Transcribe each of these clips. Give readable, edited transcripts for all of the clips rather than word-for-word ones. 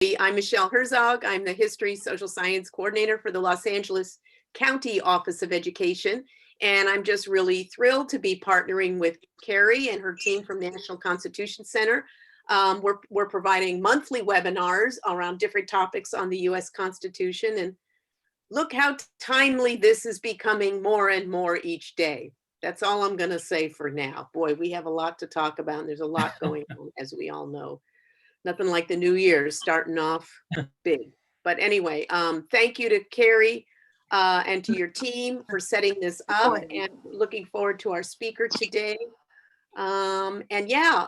I'm Michelle Herzog. I'm the History Social Science Coordinator for the Los Angeles County Office of Education. And I'm just really thrilled to be partnering with Carrie and her team from the National Constitution Center. We're providing monthly webinars around different topics on the US Constitution. And look how timely this is becoming more and more each day. That's all I'm going to say for now. Boy, we have a lot to talk about, and there's a lot going on, as we all know. Nothing like the new year starting off big. But anyway, thank you to Carrie and to your team for setting this up, and looking forward to our speaker today. And yeah,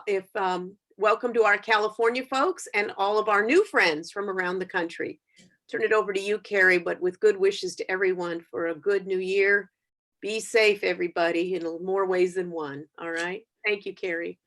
welcome to our California folks and all of our new friends from around the country. Turn it over to you, Carrie, but with good wishes to everyone for a good new year. Be safe, everybody, in more ways than one. All right. Thank you, Carrie.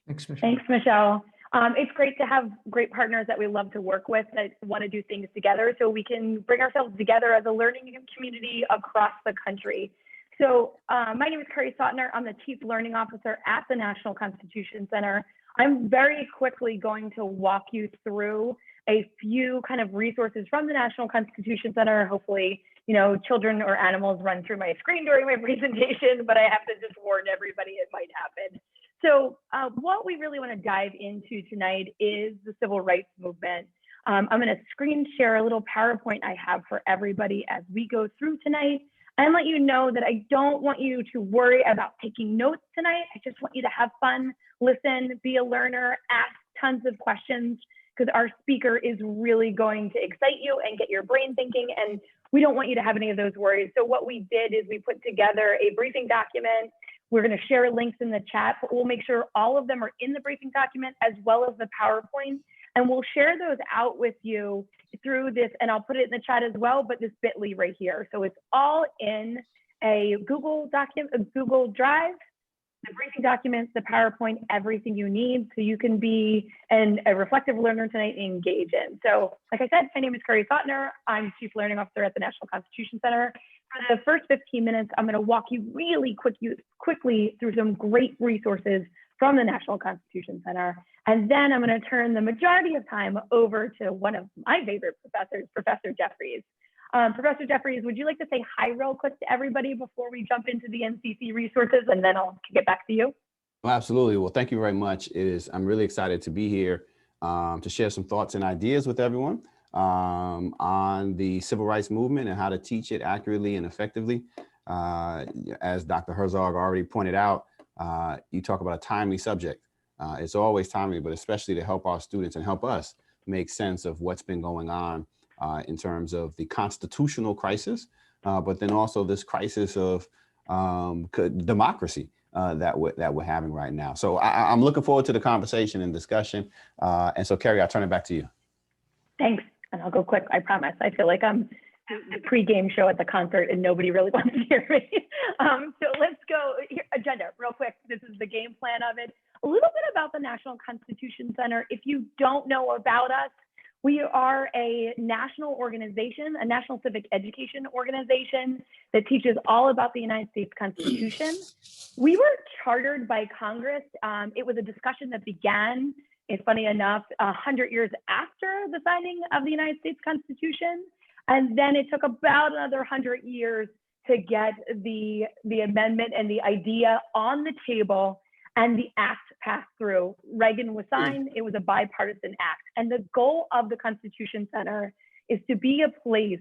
Thanks, Michelle. Thanks, Michelle. It's great to have great partners that we love to work with that want to do things together so we can bring ourselves together as a learning community across the country. So my name is Carrie Sautner. I'm the Chief Learning Officer at the National Constitution Center. I'm very quickly going to walk you through a few kind of resources from the National Constitution Center. Hopefully, you know, children or animals run through my screen during my presentation, but I have to just warn everybody it might happen. So what we really want to dive into tonight is the civil rights movement. I'm going to screen share a little PowerPoint I have for everybody as we go through tonight, and let you know that I don't want you to worry about taking notes tonight. I just want you to have fun, listen, be a learner, ask tons of questions, because our speaker is really going to excite you and get your brain thinking, and we don't want you to have any of those worries. So what we did is we put together a briefing document. We're going to share links in the chat, but we'll make sure all of them are in the briefing document as well as the PowerPoint. And we'll share those out with you through this, and I'll put it in the chat as well, but this bit.ly right here. So it's all in a Google document, a Google Drive, the briefing documents, the PowerPoint, everything you need so you can be a reflective learner tonight and engage in. So like I said, my name is Carrie Sautner. I'm Chief Learning Officer at the National Constitution Center. For the first 15 minutes, I'm going to walk you really quickly through some great resources from the National Constitution Center. And then I'm going to turn the majority of time over to one of my favorite professors, Professor Jeffries. Professor Jeffries, would you like to say hi real quick to everybody before we jump into the NCC resources, and then I'll kick it back to you? Well, absolutely. Well, thank you very much. I'm really excited to be here to share some thoughts and ideas with everyone on the civil rights movement and how to teach it accurately and effectively. As Dr. Herzog already pointed out, you talk about a timely subject. It's always timely, but especially to help our students and help us make sense of what's been going on in terms of the constitutional crisis, but then also this crisis of democracy that we're having right now. So I'm looking forward to the conversation and discussion. And so, Carrie, I'll turn it back to you. Thanks. And I'll go quick, I promise. I feel like I'm the pre-game show at the concert and nobody really wants to hear me. So let's go, agenda real quick. This is the game plan of it. A little bit about the National Constitution Center. If you don't know about us, we are a national organization, a national civic education organization that teaches all about the United States Constitution. We were chartered by Congress. It was a discussion that began, it's funny enough, 100 years after the signing of the United States Constitution. And then it took about another 100 years to get the amendment and the idea on the table and the act passed through. Reagan was signed, it was a bipartisan act. And the goal of the Constitution Center is to be a place,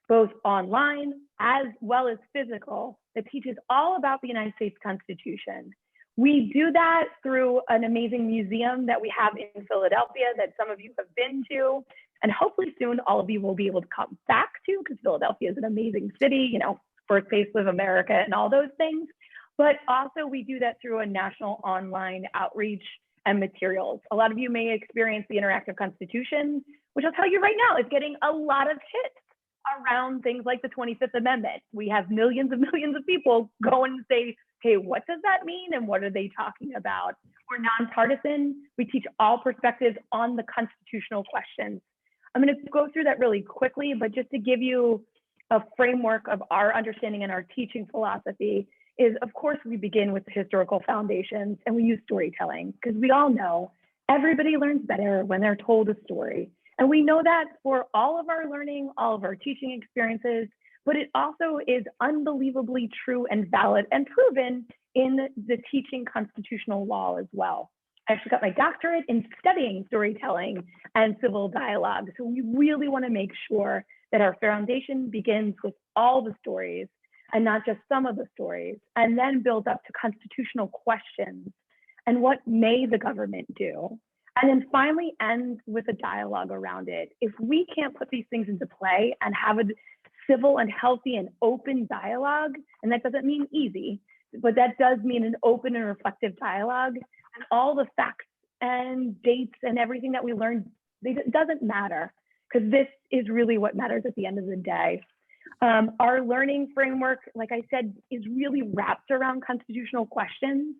both online as well as physical, that teaches all about the United States Constitution. We do that through an amazing museum that we have in Philadelphia that some of you have been to, and hopefully soon all of you will be able to come back to, because Philadelphia is an amazing city, you know, birthplace of America and all those things. But also we do that through a national online outreach and materials. A lot of you may experience the Interactive Constitution, which I'll tell you right now is getting a lot of hits around things like the 25th Amendment. We have millions of people go and say, hey, what does that mean? And what are they talking about? We're nonpartisan. We teach all perspectives on the constitutional questions. I'm going to go through that really quickly, but just to give you a framework of our understanding and our teaching philosophy is, of course, we begin with the historical foundations and we use storytelling because we all know everybody learns better when they're told a story. And we know that for all of our learning, all of our teaching experiences, but it also is unbelievably true and valid and proven in the teaching constitutional law as well. I actually got my doctorate in studying storytelling and civil dialogue. So we really want to make sure that our foundation begins with all the stories and not just some of the stories, and then builds up to constitutional questions and what may the government do? And then finally ends with a dialogue around it. If we can't put these things into play and have a civil and healthy and open dialogue, and that doesn't mean easy, but that does mean an open and reflective dialogue, and all the facts and dates and everything that we learned, it doesn't matter, because this is really what matters at the end of the day. Our learning framework, like I said, is really wrapped around constitutional questions.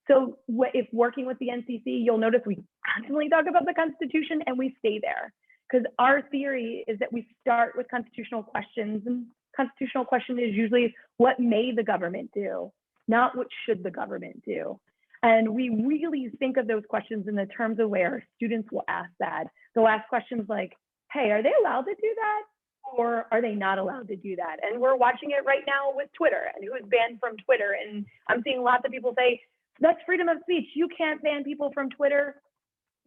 So if working with the NCC, you'll notice we constantly talk about the Constitution and we stay there, because our theory is that we start with constitutional questions, and constitutional question is usually what may the government do, not what should the government do. And we really think of those questions in the terms of where our students will ask that. They'll ask questions like, hey, are they allowed to do that? Or are they not allowed to do that? And we're watching it right now with Twitter and who is banned from Twitter. And I'm seeing lots of people say, that's freedom of speech. You can't ban people from Twitter.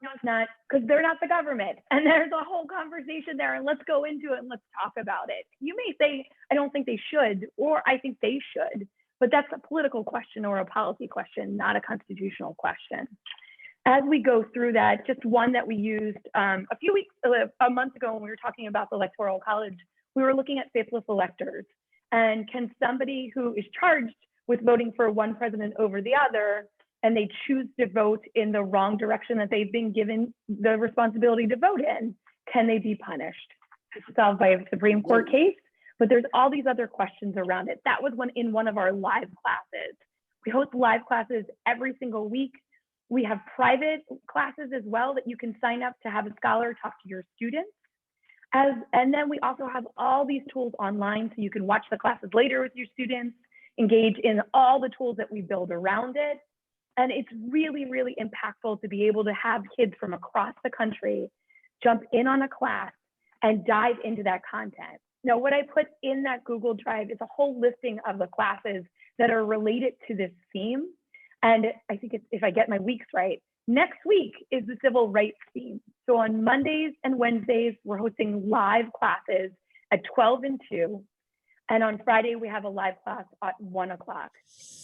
No, it's not, because they're not the government. And there's a whole conversation there, and let's go into it and let's talk about it. You may say, I don't think they should, or I think they should, but that's a political question or a policy question, not a constitutional question. As we go through that, just one that we used a month ago when we were talking about the Electoral College, we were looking at faithless electors. And can somebody who is charged with voting for one president over the other, and they choose to vote in the wrong direction that they've been given the responsibility to vote in, can they be punished? This is solved by a Supreme Court case, but there's all these other questions around it. That was in one of our live classes. We host live classes every single week. We have private classes as well that you can sign up to have a scholar talk to your students. And then we also have all these tools online, so you can watch the classes later with your students, engage in all the tools that we build around it. And it's really, really impactful to be able to have kids from across the country jump in on a class and dive into that content. Now, what I put in that Google Drive is a whole listing of the classes that are related to this theme. And I think if I get my weeks right, next week is the civil rights theme. So on Mondays and Wednesdays, we're hosting live classes at 12 and 2. And on Friday, we have a live class at 1 o'clock.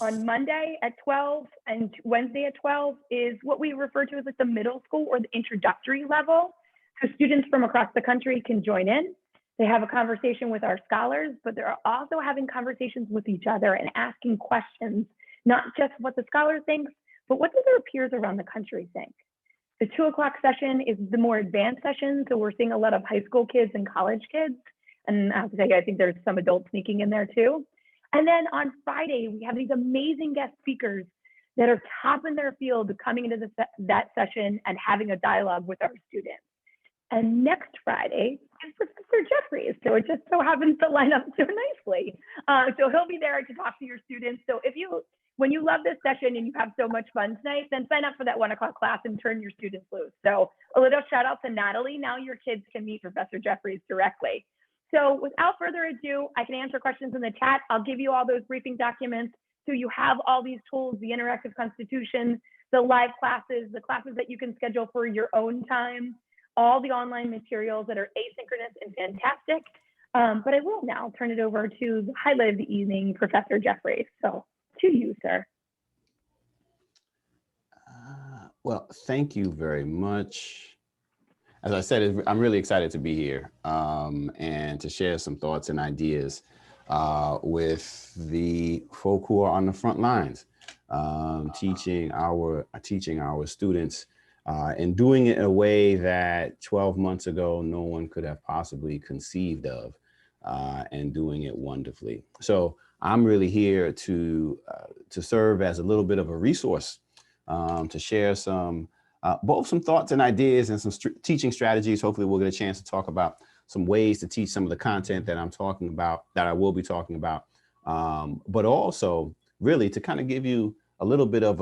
On Monday at 12 and Wednesday at 12 is what we refer to as like the middle school or the introductory level. So students from across the country can join in. They have a conversation with our scholars, but they're also having conversations with each other and asking questions, not just what the scholar thinks, but what do their peers around the country think? The 2 o'clock session is the more advanced session. So we're seeing a lot of high school kids and college kids. And I have to tell you, I think there's some adults sneaking in there too. And then on Friday, we have these amazing guest speakers that are top in their field coming into that session and having a dialogue with our students. And next Friday is Professor Jeffries. So it just so happens to line up so nicely. So he'll be there to talk to your students. So when you love this session and you have so much fun tonight, then sign up for that 1 o'clock class and turn your students loose. So a little shout out to Natalie. Now your kids can meet Professor Jeffries directly. So without further ado, I can answer questions in the chat. I'll give you all those briefing documents. So you have all these tools, the interactive constitution, the live classes, the classes that you can schedule for your own time, all the online materials that are asynchronous and fantastic. But I will now turn it over to the highlight of the evening, Professor Jeffries. So to you, sir. Well, thank you very much. As I said, I'm really excited to be here and to share some thoughts and ideas with the folk who are on the front lines, teaching our students and doing it in a way that 12 months ago no one could have possibly conceived of, and doing it wonderfully. So I'm really here to serve as a little bit of a resource to share both some thoughts and ideas and some teaching strategies. Hopefully we'll get a chance to talk about some ways to teach some of the content that I'm talking about, that I will be talking about, but also really to kind of give you a little bit of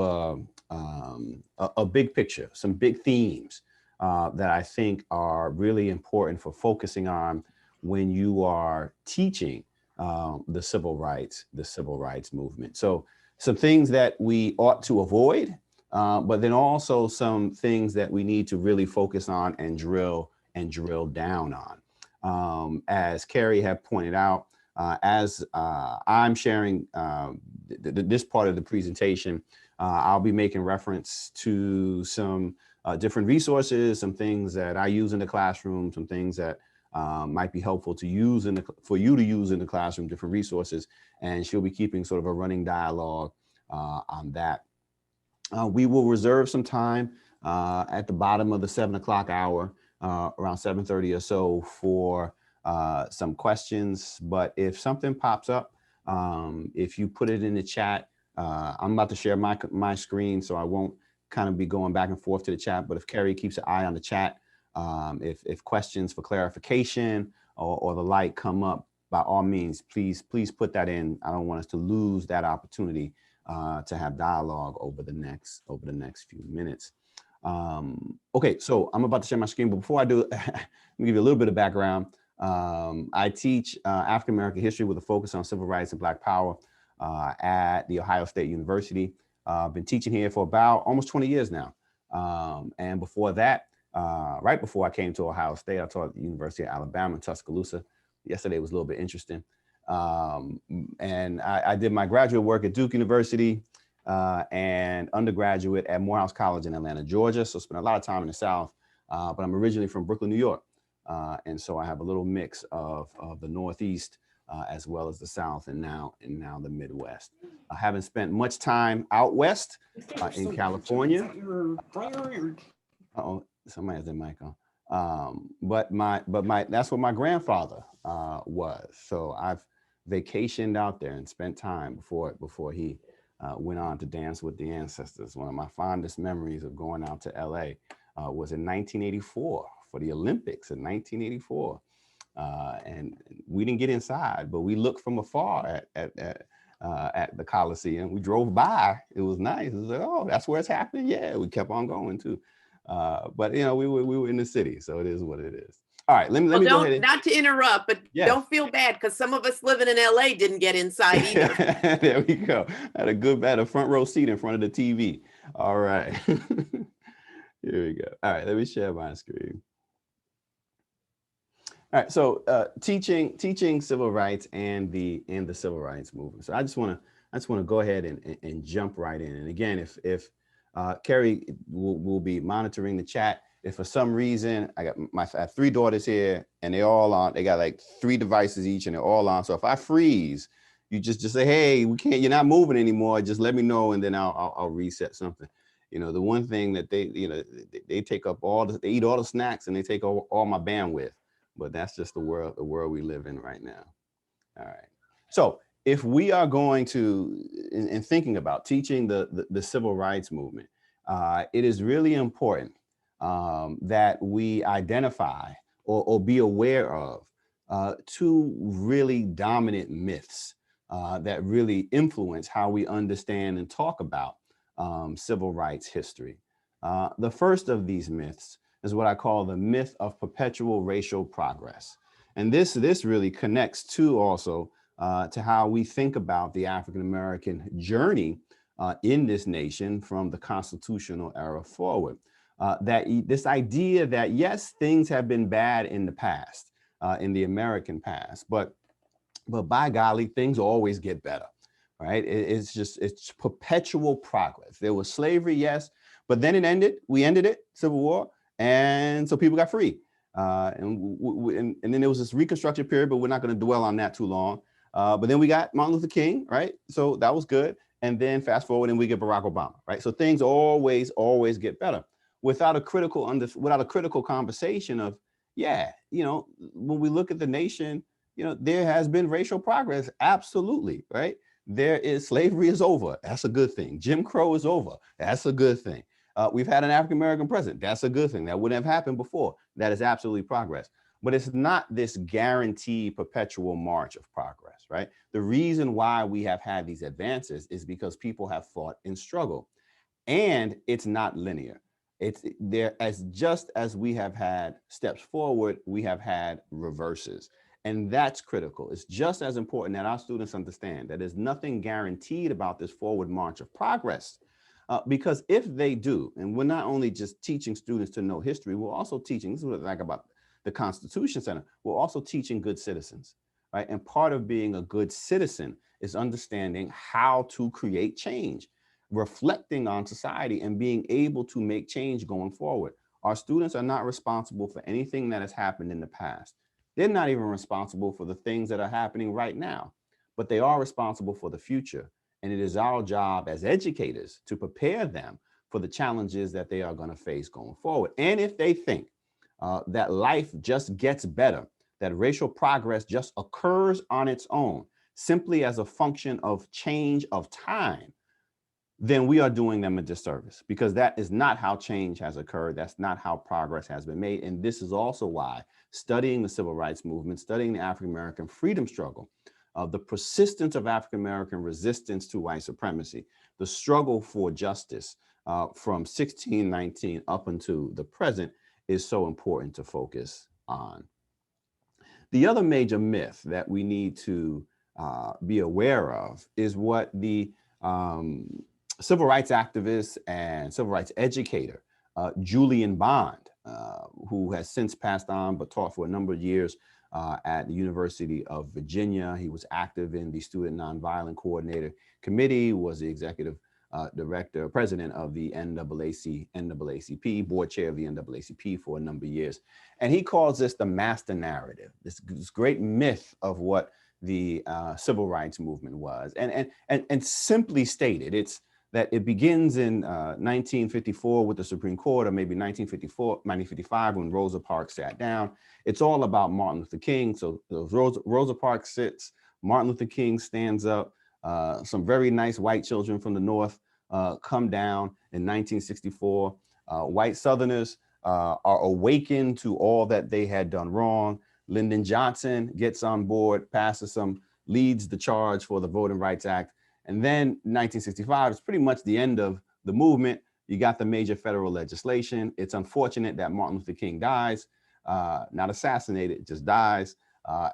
a big picture, some big themes that I think are really important for focusing on when you are teaching the civil rights movement. So some things that we ought to avoid, but then also some things that we need to really focus on and drill down on. As Carrie had pointed out, as I'm sharing this part of the presentation, I'll be making reference to some different resources, some things that I use in the classroom, some things that might be helpful to use for you to use in the classroom, different resources, and she'll be keeping sort of a running dialogue on that. We will reserve some time at the bottom of the 7 o'clock hour, around 7:30 or so, for some questions. But if something pops up, if you put it in the chat, I'm about to share my screen, so I won't kind of be going back and forth to the chat. But if Carrie keeps an eye on the chat, if questions for clarification or the like come up, by all means, please put that in. I don't want us to lose that opportunity to have dialogue over the next few minutes. Okay, so I'm about to share my screen, but before I do, let me give you a little bit of background. I teach African American history with a focus on civil rights and Black power at The Ohio State University. I've been teaching here for about almost 20 years now. And before that, right before I came to Ohio State, I taught at the University of Alabama in Tuscaloosa. Yesterday was a little bit interesting. And I did my graduate work at Duke University and undergraduate at Morehouse College in Atlanta, Georgia. So spent a lot of time in the South, but I'm originally from Brooklyn, New York. And so I have a little mix of the Northeast as well as the South and now the Midwest. I haven't spent much time out West in California. Uh-oh, somebody has their mic on. But that's what my grandfather was. So I've vacationed out there and spent time before he went on to dance with the ancestors. One of my fondest memories of going out to LA was in 1984 for the Olympics in 1984. And we didn't get inside, but we looked from afar at the Coliseum. We drove by. It was nice. It was like, oh, that's where it's happening. Yeah, we kept on going too. But you know, we were in the city, so it is what it is. All right, let me go ahead. Not to interrupt, but don't feel bad because some of us living in LA didn't get inside either. There we go. I had a front row seat in front of the TV. All right. Here we go. All right, let me share my screen. All right, so teaching civil rights and the civil rights movement. So I just want to go ahead and jump right in. And again, if Carrie will be monitoring the chat. If for some reason I have 3 daughters here and they're all on, they got like 3 devices each and they're all on. So if I freeze, you just say, hey, we can't, you're not moving anymore. Just let me know and then I'll reset something. You know, the one thing that they take up they eat all the snacks and they take all my bandwidth. But that's just the world we live in right now. All right. So if we are going to, in thinking about teaching the civil rights movement, it is really important that we identify or be aware of 2 really dominant myths that really influence how we understand and talk about civil rights history. The first of these myths is what I call the myth of perpetual racial progress. And this really connects to how we think about the African-American journey in this nation from the constitutional era forward. This idea that yes, things have been bad in the past, in the American past, but by golly, things always get better, right? It's perpetual progress. There was slavery, yes, but then it ended. We ended it, Civil War, and so people got free. And then there was this Reconstruction period, but we're not going to dwell on that too long. But then we got Martin Luther King, right? So that was good. And then fast forward and we get Barack Obama, right? So things always get better without a critical conversation of, yeah, you know, when we look at the nation, you know, there has been racial progress. Absolutely, right? Slavery is over. That's a good thing. Jim Crow is over. That's a good thing. We've had an African-American president. That's a good thing. That wouldn't have happened before. That is absolutely progress. But it's not this guaranteed perpetual march of progress, right? The reason why we have had these advances is because people have fought and struggled. And it's not linear. It's there as just as we have had steps forward, we have had reverses. And that's critical. It's just as important that our students understand that there's nothing guaranteed about this forward march of progress. Because if they do, and we're not only just teaching students to know history, we're also teaching, this is what I like about the Constitution Center, we're also teaching good citizens, right? And part of being a good citizen is understanding how to create change, reflecting on society and being able to make change going forward. Our students are not responsible for anything that has happened in the past. They're not even responsible for the things that are happening right now, but they are responsible for the future. And it is our job as educators to prepare them for the challenges that they are going to face going forward. And if they think that life just gets better, that racial progress just occurs on its own, simply as a function of change of time, then we are doing them a disservice, because that is not how change has occurred. That's not how progress has been made. And this is also why studying the civil rights movement, studying the African-American freedom struggle, the persistence of African-American resistance to white supremacy, the struggle for justice from 1619 up until the present is so important to focus on. The other major myth that we need to be aware of is what the civil rights activist and civil rights educator, Julian Bond, who has since passed on but taught for a number of years at the University of Virginia. He was active in the Student Nonviolent Coordinator Committee, was the executive director, president of the NAACP, board chair of the NAACP for a number of years. And he calls this the master narrative, this great myth of what the civil rights movement was. And simply stated, it's that it begins in 1954 with the Supreme Court, or maybe 1955 when Rosa Parks sat down. It's all about Martin Luther King. So Rosa Parks sits, Martin Luther King stands up, some very nice white children from the North come down in 1964. White Southerners are awakened to all that they had done wrong. Lyndon Johnson gets on board, passes some, leads the charge for the Voting Rights Act. And then 1965 is pretty much the end of the movement. You got the major federal legislation. It's unfortunate that Martin Luther King dies, not assassinated, just dies.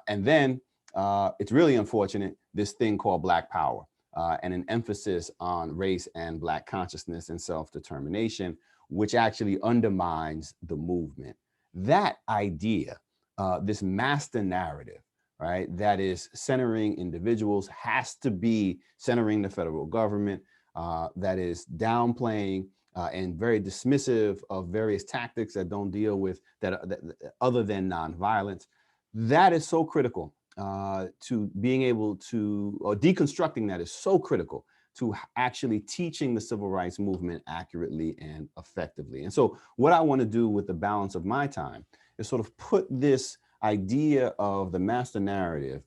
And then it's really unfortunate, this thing called Black Power and an emphasis on race and Black consciousness and self-determination, which actually undermines the movement. That idea, this master narrative, right, that is centering individuals, has to be centering the federal government, that is downplaying and very dismissive of various tactics that don't deal with that other than nonviolence. That is so critical to being able to, or deconstructing that is so critical to actually teaching the civil rights movement accurately and effectively. And so what I want to do with the balance of my time is sort of put this idea of the master narrative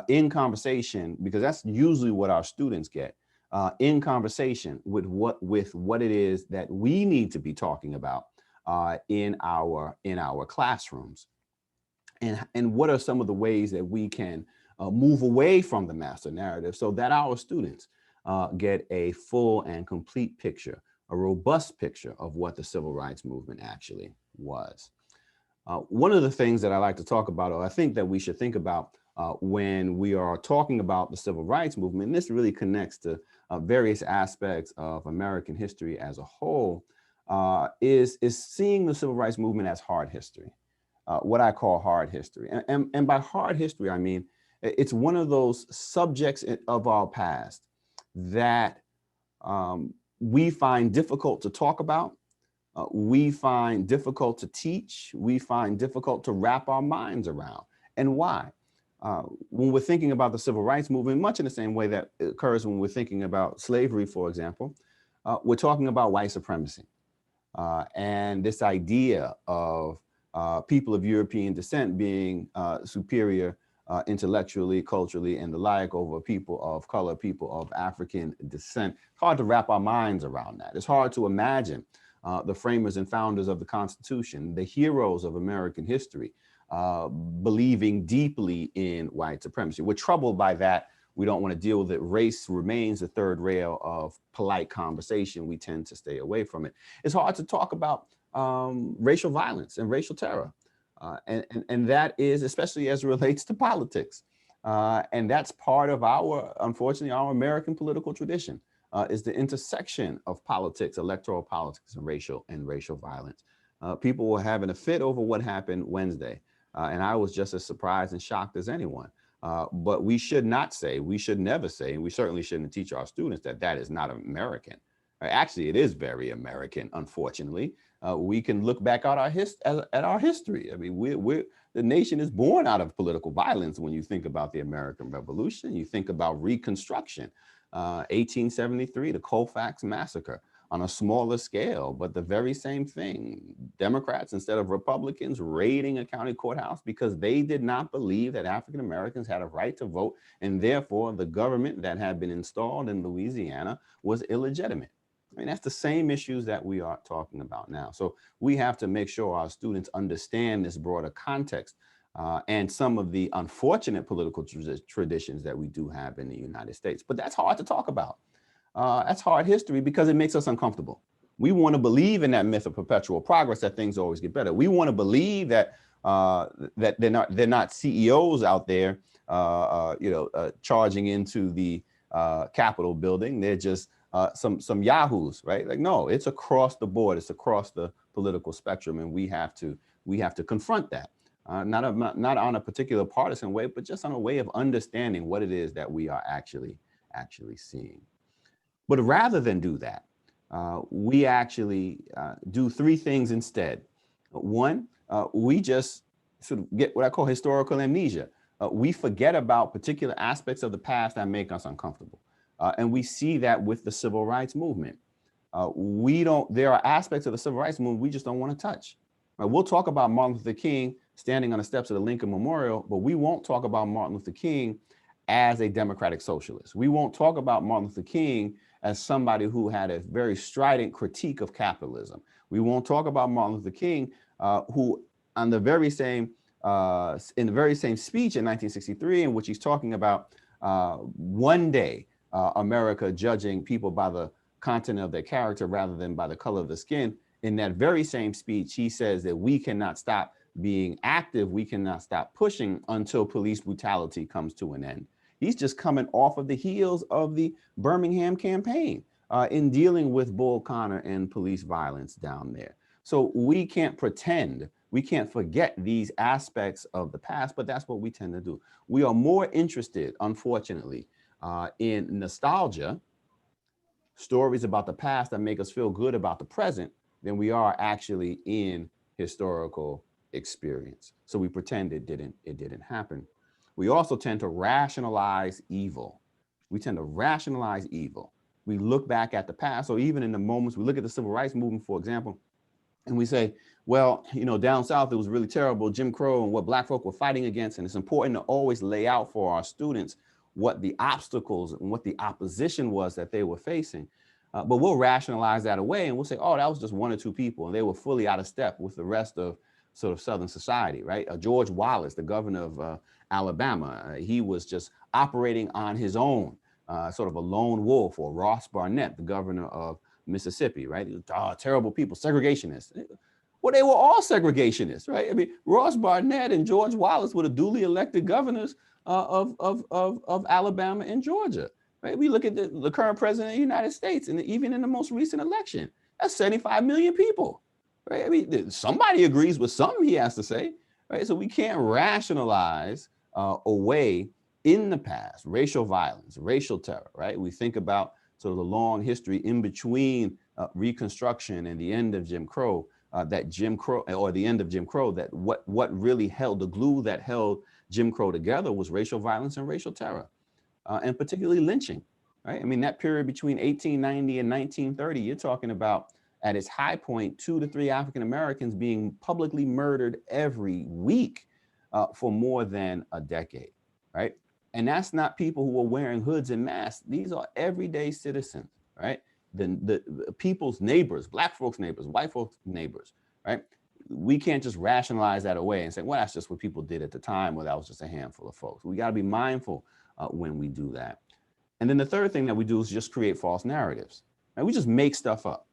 in conversation, because that's usually what our students get, in conversation with what it is that we need to be talking about in our classrooms. And what are some of the ways that we can move away from the master narrative so that our students get a full and complete picture, a robust picture of what the civil rights movement actually was. One of the things that I like to talk about, or I think that we should think about when we are talking about the civil rights movement, and this really connects to various aspects of American history as a whole, is seeing the civil rights movement as hard history. What I call hard history. And by hard history, I mean, it's one of those subjects of our past that we find difficult to talk about, we find difficult to teach, we find difficult to wrap our minds around. And why? When we're thinking about the civil rights movement, much in the same way that occurs when we're thinking about slavery, for example, we're talking about white supremacy. And this idea of people of European descent being superior intellectually, culturally, and the like over people of color, people of African descent. It's hard to wrap our minds around that. It's hard to imagine the framers and founders of the Constitution, the heroes of American history, believing deeply in white supremacy. We're troubled by that we don't want to deal with it. Race remains the third rail of polite conversation. We tend to stay away from it. It's hard to talk about racial violence and racial terror. And that is especially as it relates to politics. And that's part of our, unfortunately, our American political tradition, is the intersection of politics, electoral politics, and racial violence. People were having a fit over what happened Wednesday. And I was just as surprised and shocked as anyone. But we should not say, we should never say, and we certainly shouldn't teach our students that that is not American. Actually, it is very American, unfortunately. We can look back at our history. I mean, the nation is born out of political violence. When you think about the American Revolution, you think about Reconstruction, 1873, the Colfax Massacre, on a smaller scale, but the very same thing. Democrats, instead of Republicans, raiding a county courthouse because they did not believe that African Americans had a right to vote, and therefore the government that had been installed in Louisiana was illegitimate. I mean, that's the same issues that we are talking about now. So we have to make sure our students understand this broader context and some of the unfortunate political traditions that we do have in the United States. But that's hard to talk about. That's hard history because it makes us uncomfortable. We want to believe in that myth of perpetual progress, that things always get better. We want to believe that that they're not CEOs out there, charging into the Capitol building. They're just some yahoos, right? Like, no, it's across the board. It's across the political spectrum, and we have to confront that. Not on a particular partisan way, but just on a way of understanding what it is that we are actually seeing. But rather than do that, we actually do three things instead. One, we just sort of get what I call historical amnesia. We forget about particular aspects of the past that make us uncomfortable. And we see that with the civil rights movement. There are aspects of the civil rights movement we just don't want to touch. We'll talk about Martin Luther King standing on the steps of the Lincoln Memorial, but we won't talk about Martin Luther King as a democratic socialist. We won't talk about Martin Luther King as somebody who had a very strident critique of capitalism. We won't talk about Martin Luther King, who on the very same, in the very same speech in 1963, in which he's talking about one day America judging people by the content of their character rather than by the color of the skin. In that very same speech, he says that we cannot stop being active, we cannot stop pushing until police brutality comes to an end. He's just coming off of the heels of the Birmingham campaign in dealing with Bull Connor and police violence down there. So we can't pretend, we can't forget these aspects of the past, but that's what we tend to do. We are more interested, unfortunately, in nostalgia, stories about the past that make us feel good about the present, than we are actually in historical experience. So we pretend it didn't happen. We also tend to rationalize evil. We tend to rationalize evil. We look back at the past, or even in the moments, we look at the civil rights movement, for example, and we say, well, down South, it was really terrible, Jim Crow and what Black folk were fighting against. And it's important to always lay out for our students what the obstacles and what the opposition was that they were facing. But we'll rationalize that away and we'll say, oh, that was just one or two people and they were fully out of step with the rest of sort of Southern society, right? George Wallace, the governor of Alabama, he was just operating on his own, sort of a lone wolf, or Ross Barnett, the governor of Mississippi, right? Terrible people, segregationists. Well, they were all segregationists, right? I mean, Ross Barnett and George Wallace were the duly elected governors of Alabama and Georgia. Right? We look at the current president of the United States, and even in the most recent election, that's 75 million people. Right? I mean, somebody agrees with something he has to say. Right? So we can't rationalize away in the past racial violence, racial terror. Right? We think about sort of the long history in between Reconstruction and the end of Jim Crow. That Jim Crow, or the end of Jim Crow, that what really held the glue that held Jim Crow together was racial violence and racial terror. And particularly lynching, right? I mean, that period between 1890 and 1930, you're talking about at its high point, 2 to 3 African Americans being publicly murdered every week for more than a decade, right? And that's not people who are wearing hoods and masks. These are everyday citizens, right? The people's neighbors, Black folks' neighbors, white folks' neighbors, right? We can't just rationalize that away and say, well, that's just what people did at the time, or that was just a handful of folks. We got to be mindful when we do that. And then the third thing that we do is just create false narratives. And we just make stuff up.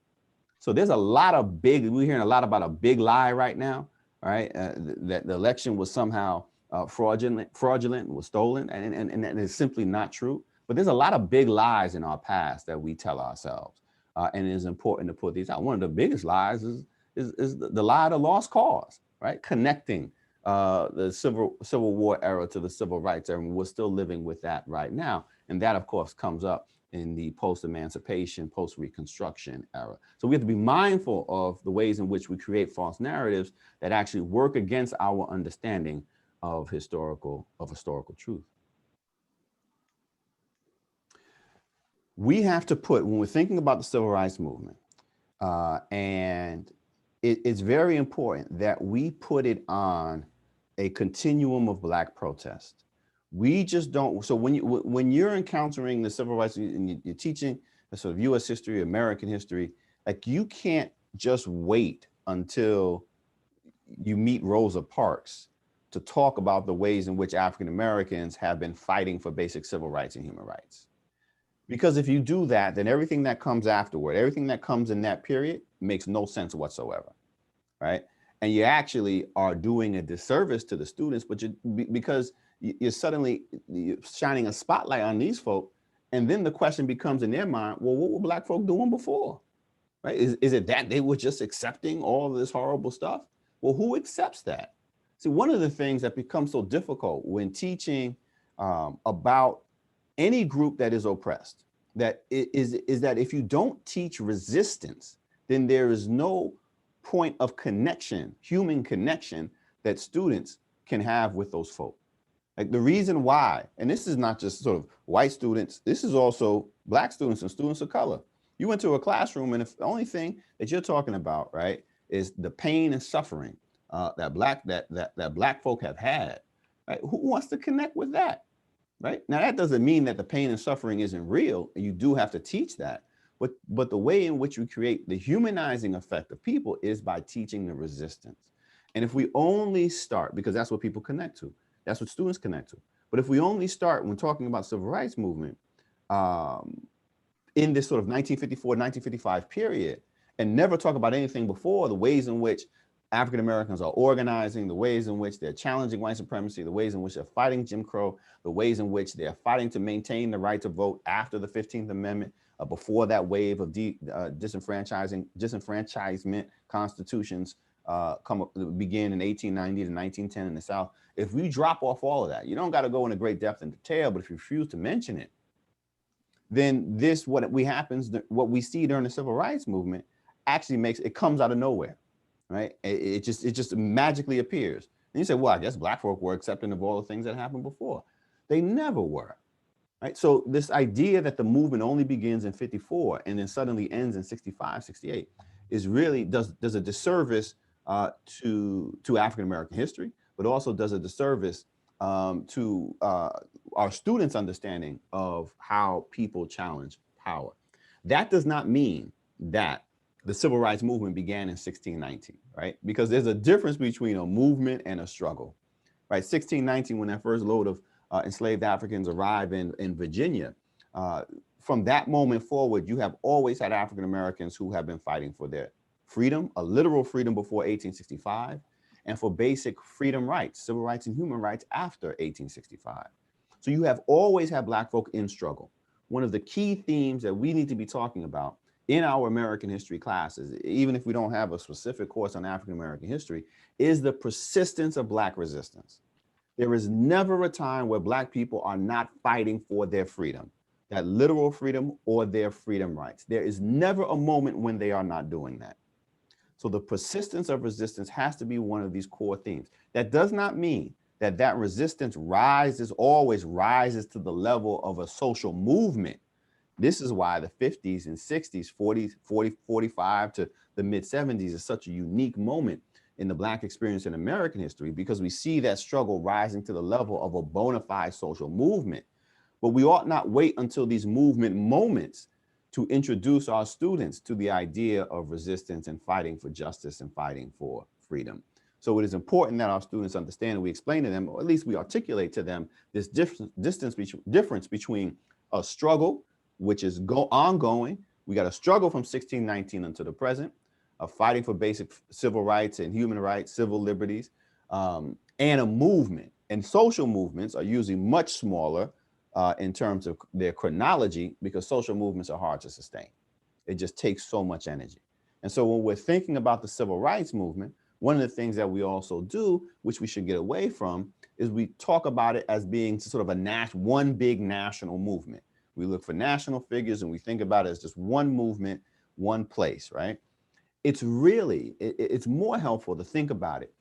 So there's a lot of we're hearing a lot about a big lie right now, right? That the election was somehow fraudulent, was stolen, and that is simply not true. But there's a lot of big lies in our past that we tell ourselves. And it is important to put these out. One of the biggest lies is the lie of the lost cause, right? Connecting the Civil War era to the Civil Rights era. And we're still living with that right now. And that, of course, comes up in the post-emancipation, post-Reconstruction era. So we have to be mindful of the ways in which we create false narratives that actually work against our understanding of historical truth. We have to put, when we're thinking about the Civil Rights Movement, and it's very important that we put it on a continuum of Black protest. We just don't. So when you're encountering the civil rights and you're teaching the sort of U.S. history, American history, like you can't just wait until you meet Rosa Parks to talk about the ways in which African Americans have been fighting for basic civil rights and human rights. Because if you do that, then everything that comes afterward, everything that comes in that period makes no sense whatsoever, right? And you actually are doing a disservice to the students, but because you're suddenly shining a spotlight on these folk, and then the question becomes in their mind, well, what were Black folk doing before, right? Is it that they were just accepting all of this horrible stuff? Well, who accepts that? See, one of the things that becomes so difficult when teaching about any group that is oppressed, that is that if you don't teach resistance, then there is no point of connection, human connection, that students can have with those folk. Like the reason why, and this is not just sort of white students, this is also Black students and students of color. You went to a classroom and if the only thing that you're talking about, right, is the pain and suffering that Black folk have had, right? Who wants to connect with that, right? Now that doesn't mean that the pain and suffering isn't real, and you do have to teach that. But the way in which we create the humanizing effect of people is by teaching the resistance. And if we only start, because that's what people connect to, that's what students connect to. But if we only start when talking about civil rights movement in this sort of 1954, 1955 period, and never talk about anything before, the ways in which African Americans are organizing, the ways in which they're challenging white supremacy, the ways in which they're fighting Jim Crow, the ways in which they're fighting to maintain the right to vote after the 15th Amendment, before that wave of disenfranchisement constitutions begin in 1890 to 1910 in the South. If we drop off all of that, you don't got to go into great depth and detail, but if you refuse to mention it, then what we see during the civil rights movement actually comes out of nowhere, right? It just magically appears. And you say, well, I guess Black folk were accepting of all the things that happened before. They never were, right? So this idea that the movement only begins in 54 and then suddenly ends in 65, 68 is really does a disservice to African-American history, but also does a disservice to our students' understanding of how people challenge power. That does not mean that the civil rights movement began in 1619, right? Because there's a difference between a movement and a struggle, right? 1619, when that first load of enslaved Africans arrive in Virginia, from that moment forward, you have always had African Americans who have been fighting for their freedom, a literal freedom before 1865, and for basic freedom rights, civil rights and human rights after 1865. So you have always had Black folk in struggle. One of the key themes that we need to be talking about in our American history classes, even if we don't have a specific course on African American history, is the persistence of Black resistance. There is never a time where Black people are not fighting for their freedom, that literal freedom or their freedom rights. There is never a moment when they are not doing that. So the persistence of resistance has to be one of these core themes. That does not mean that resistance always rises to the level of a social movement. This is why the 50s and 60s, 45 to the mid 70s is such a unique moment in the Black experience in American history, because we see that struggle rising to the level of a bona fide social movement. But we ought not wait until these movement moments to introduce our students to the idea of resistance and fighting for justice and fighting for freedom. So it is important that our students understand and we explain to them, or at least we articulate to them, this difference between a struggle, which is ongoing. We got a struggle from 1619 until the present, of fighting for basic civil rights and human rights, civil liberties, and a movement. And social movements are usually much smaller in terms of their chronology, because social movements are hard to sustain. It just takes so much energy. And so when we're thinking about the civil rights movement, one of the things that we also do, which we should get away from, is we talk about it as being sort of one big national movement. We look for national figures and we think about it as just one movement, one place, right? It's really, it's more helpful to think about it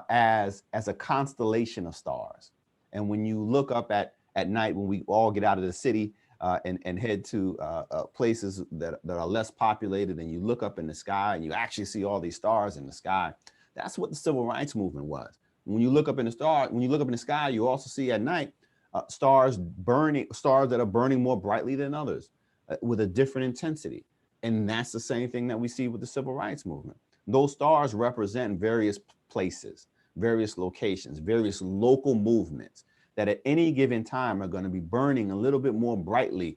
as a constellation of stars. And when you look up at night, when we all get out of the city and head to places that are less populated, and you look up in the sky and you actually see all these stars in the sky, that's what the civil rights movement was. When you look up in the sky, you also see at night stars that are burning more brightly than others with a different intensity. And that's the same thing that we see with the civil rights movement. Those stars represent various places, various locations, various local movements that at any given time are going to be burning a little bit more brightly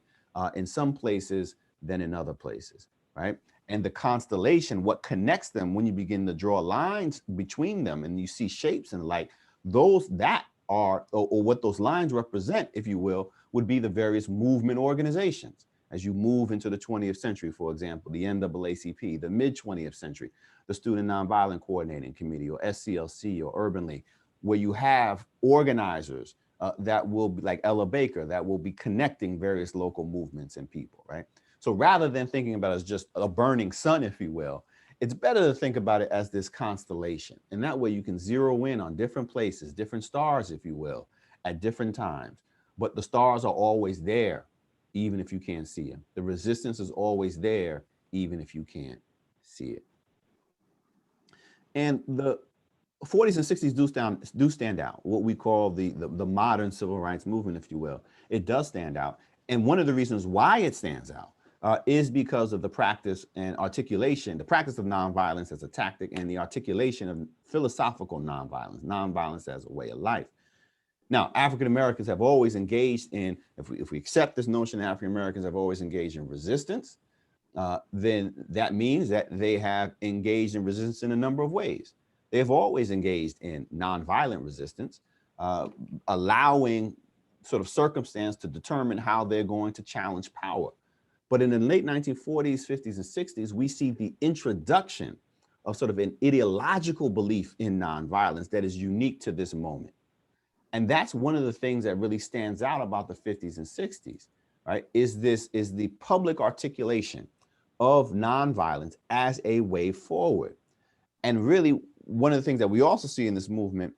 in some places than in other places, right? And the constellation, what connects them, when you begin to draw lines between them and you see shapes and light, those that are, or what those lines represent, if you will, would be the various movement organizations. As you move into the 20th century, for example, the NAACP, the mid-20th century, the Student Nonviolent Coordinating Committee, or SCLC, or Urban League, where you have organizers that will be like Ella Baker, that will be connecting various local movements and people, right? So rather than thinking about it as just a burning sun, if you will, it's better to think about it as this constellation. And that way you can zero in on different places, different stars, if you will, at different times. But the stars are always there, even if you can't see them. The resistance is always there, even if you can't see it. And the 40s and 60s do stand out, what we call the modern civil rights movement, if you will. It does stand out. And one of the reasons why it stands out is because of the practice and articulation, the practice of nonviolence as a tactic, and the articulation of philosophical nonviolence as a way of life. Now, African Americans have always engaged in, if we accept this notion that African Americans have always engaged in resistance, then that means that they have engaged in resistance in a number of ways. They have always engaged in nonviolent resistance, allowing sort of circumstance to determine how they're going to challenge power. But in the late 1940s, 50s, and 60s, we see the introduction of sort of an ideological belief in nonviolence that is unique to this moment. And that's one of the things that really stands out about the 50s and 60s, right? Is the public articulation of nonviolence as a way forward. And really, one of the things that we also see in this movement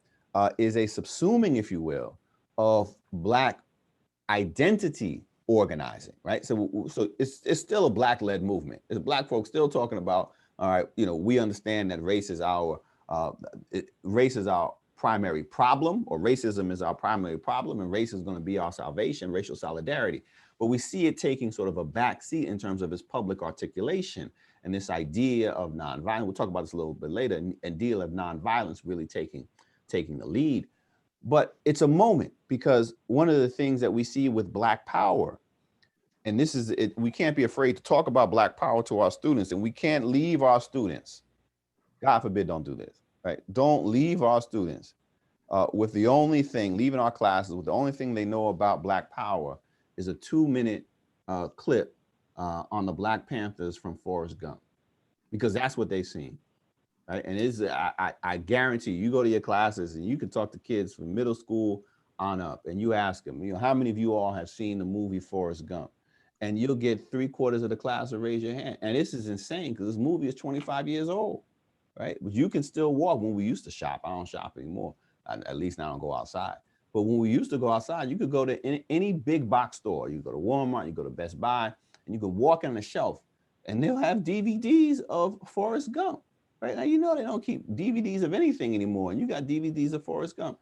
is a subsuming, if you will, of Black identity organizing, right? So it's still a Black-led movement. It's Black folks still talking about, all right, we understand that race is our primary problem, or racism is our primary problem, and race is going to be our salvation, racial solidarity. But we see it taking sort of a backseat in terms of its public articulation, and this idea of nonviolence. We'll talk about this a little bit later, and deal of nonviolence really taking the lead. But it's a moment, because one of the things that we see with Black power, and this is it, we can't be afraid to talk about Black power to our students, and we can't leave our students, God forbid, don't do this, right? Don't leave our students with the only thing, leaving our classes with the only thing they know about Black power is a 2-minute clip on the Black Panthers from Forrest Gump, because that's what they've seen, right? And I guarantee you go to your classes and you can talk to kids from middle school on up, and you ask them, how many of you all have seen the movie Forrest Gump? And you'll get 3/4 of the class to raise your hand. And this is insane, because this movie is 25 years old, right? But you can still walk. When we used to shop, I don't shop anymore. At least now I don't go outside. But when we used to go outside, you could go to any big box store. You go to Walmart, you go to Best Buy, and you could walk on the shelf, and they'll have DVDs of Forrest Gump, right? Now, they don't keep DVDs of anything anymore, and you got DVDs of Forrest Gump.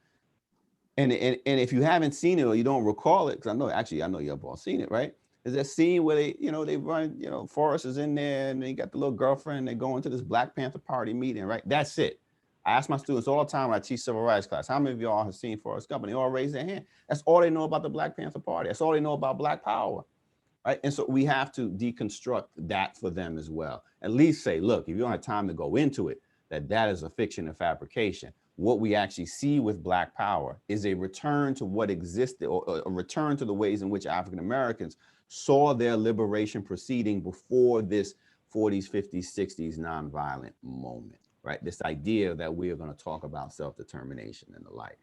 And if you haven't seen it or you don't recall it, because I know you've all seen it, right? Is that scene where they run, Forrest is in there and they got the little girlfriend, they go into this Black Panther party meeting, right? That's it. I ask my students all the time when I teach civil rights class, how many of y'all have seen Forrest Gump? And they all raise their hand. That's all they know about the Black Panther Party. That's all they know about Black Power, right? And so we have to deconstruct that for them as well. At least say, look, if you don't have time to go into it, that is a fiction and fabrication. What we actually see with Black Power is a return to what existed, or a return to the ways in which African Americans saw their liberation proceeding before this 40s, 50s, 60s nonviolent moment, right? This idea that we are going to talk about self-determination and the like.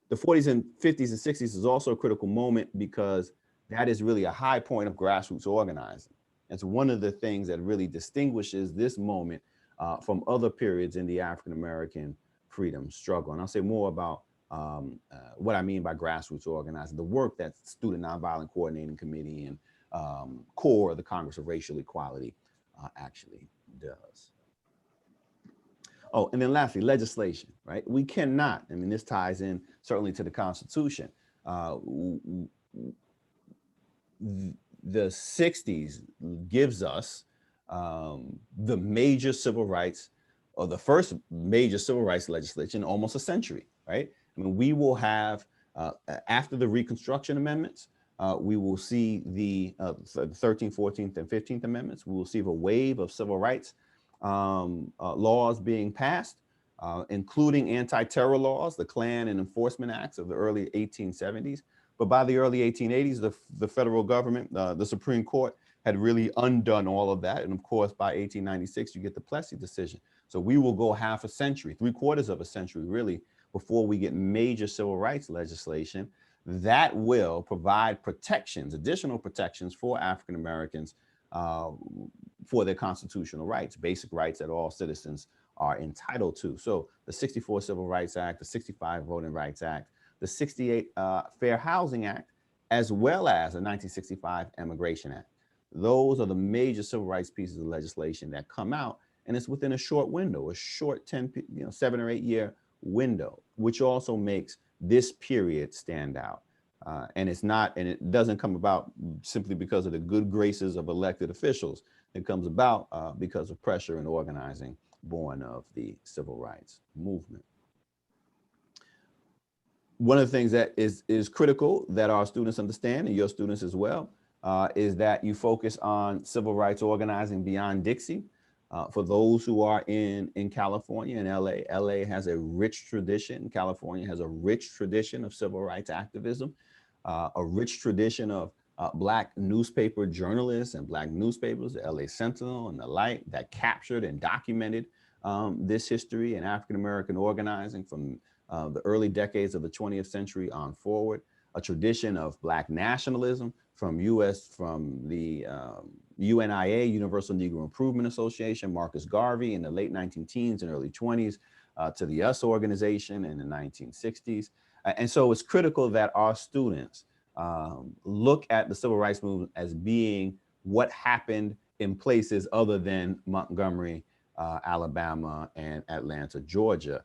The 40s and 50s and 60s is also a critical moment because that is really a high point of grassroots organizing. It's one of the things that really distinguishes this moment from other periods in the African-American freedom struggle. And I'll say more about what I mean by grassroots organizing, the work that Student Nonviolent Coordinating Committee and CORE, of the Congress of Racial Equality, actually does. Oh, and then lastly, legislation, right? We cannot, I mean, this ties in certainly to the Constitution. The 60s gives us the major civil rights, or the first major civil rights legislation in almost a century, right? I mean, we will have, after the Reconstruction Amendments, we will see the 13th, 14th, and 15th Amendments. We will see a wave of civil rights laws being passed, including anti-terror laws, the Klan and Enforcement Acts of the early 1870s. But by the early 1880s, the federal government, the Supreme Court, had really undone all of that. And of course, by 1896, you get the Plessy decision. So we will go half a century, 3/4 of a century, really, before we get major civil rights legislation that will provide protections, additional protections for African Americans for their constitutional rights, basic rights that all citizens are entitled to. So the 64 Civil Rights Act, the 65 Voting Rights Act, the 68 Fair Housing Act, as well as the 1965 Immigration Act. Those are the major civil rights pieces of legislation that come out, and it's within a short window, a short 7 or 8 year window, which also makes this period stand out. And it doesn't come about simply because of the good graces of elected officials. It comes about because of pressure and organizing born of the civil rights movement. One of the things that is critical that our students understand, and your students as well, is that you focus on civil rights organizing beyond Dixie. For those who are in California and LA, LA has a rich tradition. California has a rich tradition of civil rights activism, a rich tradition of Black newspaper journalists and Black newspapers, the LA Sentinel and the Light, that captured and documented this history and African-American organizing from the early decades of the 20th century on forward, a tradition of Black nationalism from the UNIA, Universal Negro Improvement Association, Marcus Garvey in the late 19-teens and early 20s, to the US organization in the 1960s. And so it's critical that our students look at the civil rights movement as being what happened in places other than Montgomery, Alabama, and Atlanta, Georgia.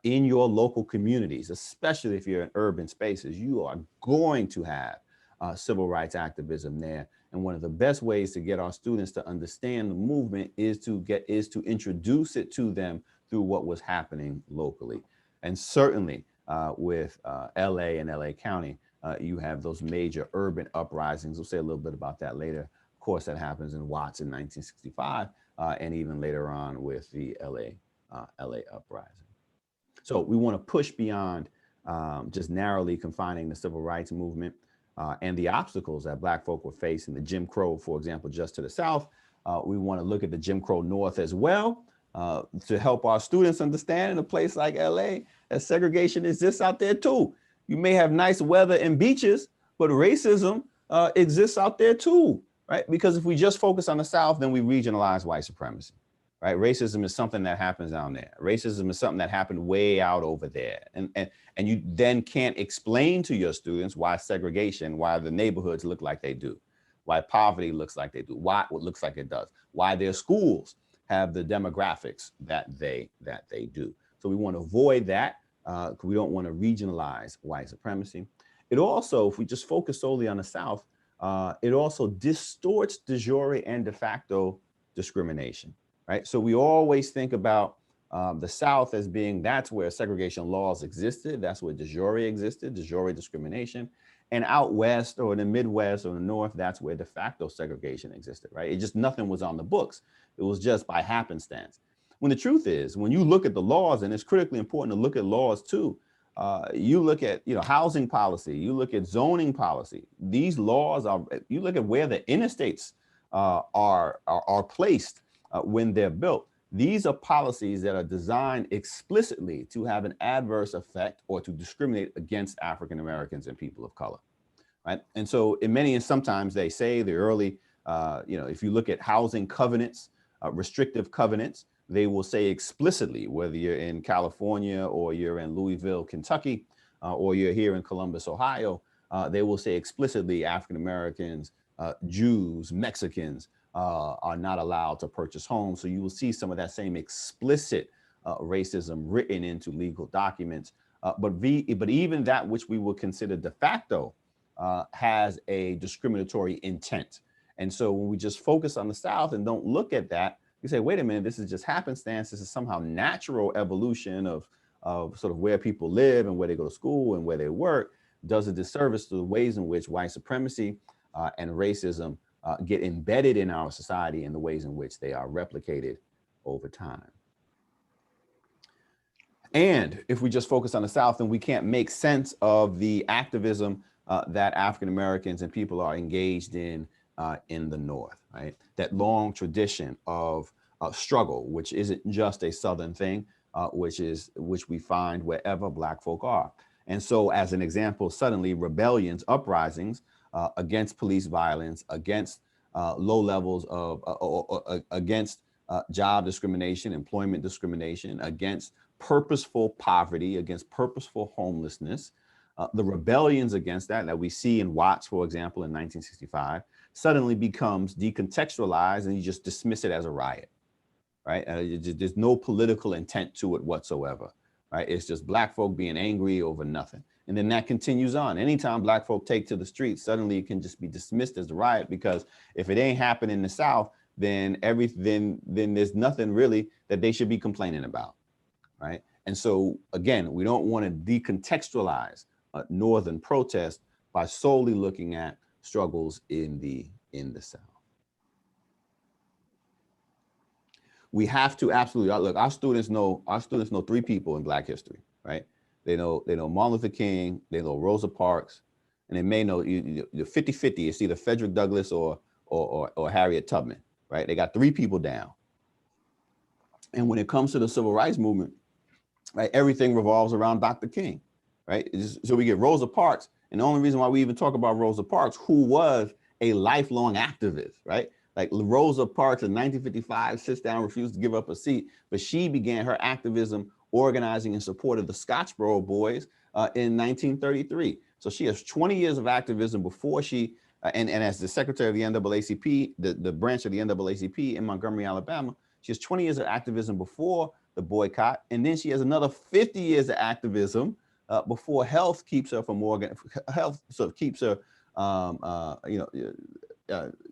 In your local communities, especially if you're in urban spaces, you are going to have civil rights activism there. And one of the best ways to get our students to understand the movement is to introduce it to them through what was happening locally. And certainly with LA and LA County, you have those major urban uprisings. We'll say a little bit about that later. Of course, that happens in Watts in 1965, and even later on with the LA uprising. So we want to push beyond just narrowly confining the civil rights movement and the obstacles that Black folk were facing, the Jim Crow, for example, just to the south. We want to look at the Jim Crow North as well to help our students understand in a place like LA that segregation exists out there too. You may have nice weather and beaches, but racism exists out there too, right? Because if we just focus on the South, then we regionalize white supremacy. Right? Racism is something that happens down there. Racism is something that happened way out over there. And you then can't explain to your students why segregation, why the neighborhoods look like they do, why poverty looks like they do, why it looks like it does, why their schools have the demographics that they do. So we want to avoid that. We don't want to regionalize white supremacy. It also, if we just focus solely on the South, it also distorts de jure and de facto discrimination. Right? So we always think about The South as being that's where segregation laws existed. That's where de jure existed, de jure discrimination. And out west or in the Midwest or the North, that's where de facto segregation existed, right? It just nothing was on the books. It was just by happenstance. When the truth is, when you look at the laws, and it's critically important to look at laws too, you look at housing policy, you look at zoning policy. These laws are. You look at where the interstates are placed when they're built. These are policies that are designed explicitly to have an adverse effect or to discriminate against African Americans and people of color, right? And so in many, and sometimes they say the early, if you look at housing covenants, restrictive covenants, they will say explicitly, whether you're in California or you're in Louisville, Kentucky, or you're here in Columbus, Ohio, they will say explicitly African Americans, Jews, Mexicans, are not allowed to purchase homes. So you will see some of that same explicit racism written into legal documents. But even that which we would consider de facto has a discriminatory intent. And so when we just focus on the South and don't look at that, we say, wait a minute, this is just happenstance. This is somehow natural evolution of sort of where people live and where they go to school and where they work, does a disservice to the ways in which white supremacy and racism get embedded in our society and the ways in which they are replicated over time. And if we just focus on the South, then we can't make sense of the activism that African Americans and people are engaged in the North, right? That long tradition of struggle, which isn't just a Southern thing, which we find wherever Black folk are. And so as an example, suddenly rebellions, uprisings against police violence, against low levels of, against job discrimination, employment discrimination, against purposeful poverty, against purposeful homelessness, the rebellions against that we see in Watts, for example, in 1965, suddenly becomes decontextualized and you just dismiss it as a riot, right? There's no political intent to it whatsoever, right? It's just Black folk being angry over nothing. And then that continues on. Anytime Black folk take to the streets, suddenly it can just be dismissed as a riot, because if it ain't happening in the South, then there's nothing really that they should be complaining about, right? And so again, we don't want to decontextualize Northern protest by solely looking at struggles in the South. We have to absolutely look. Our students know 3 people in Black history, right? They know Martin Luther King, they know Rosa Parks, and they may know 50-50. It's either Frederick Douglass or Harriet Tubman, right? They got 3 people down. And when it comes to the civil rights movement, right, everything revolves around Dr. King, right? So we get Rosa Parks, and the only reason why we even talk about Rosa Parks, who was a lifelong activist, right? Like Rosa Parks in 1955 sits down, refused to give up a seat, but she began her activism organizing in support of the Scottsboro Boys in 1933. So she has 20 years of activism before she, and as the secretary of the NAACP, the branch of the NAACP in Montgomery, Alabama, she has 20 years of activism before the boycott, and then she has another 50 years of activism before health keeps her from keeps her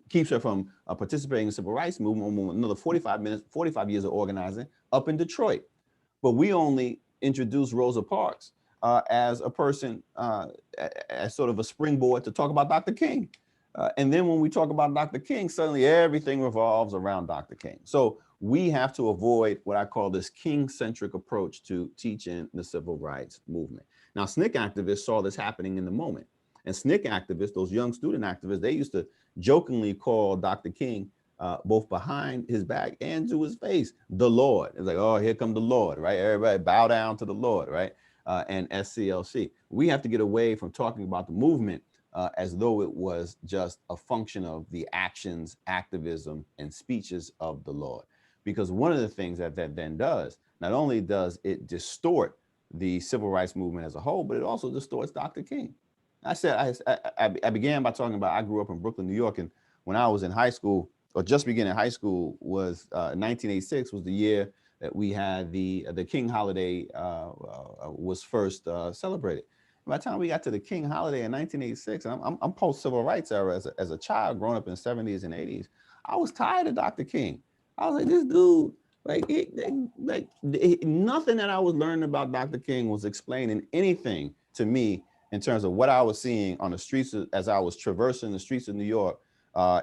keeps her from participating in the civil rights movement. Another 45 years of organizing up in Detroit. But we only introduced Rosa Parks as a person, as sort of a springboard to talk about Dr. King. And then when we talk about Dr. King, suddenly everything revolves around Dr. King. So we have to avoid what I call this King-centric approach to teaching the civil rights movement. Now, SNCC activists saw this happening in the moment. And SNCC activists, those young student activists, they used to jokingly call Dr. King, both behind his back and to his face, the Lord. It's like, oh, here come the Lord, right? Everybody bow down to the Lord, right? And SCLC. We have to get away from talking about the movement as though it was just a function of the actions, activism, and speeches of the Lord. Because one of the things that then does, not only does it distort the civil rights movement as a whole, but it also distorts Dr. King. I began by talking about I grew up in Brooklyn, New York, and when I was in high school, or just beginning high school, was 1986 was the year that we had the King holiday was first celebrated. By the time we got to the King holiday in 1986, and I'm post-civil rights era as a child growing up in the 70s and 80s, I was tired of Dr. King. I was like, this dude, Nothing that I was learning about Dr. King was explaining anything to me in terms of what I was seeing on the streets as I was traversing the streets of New York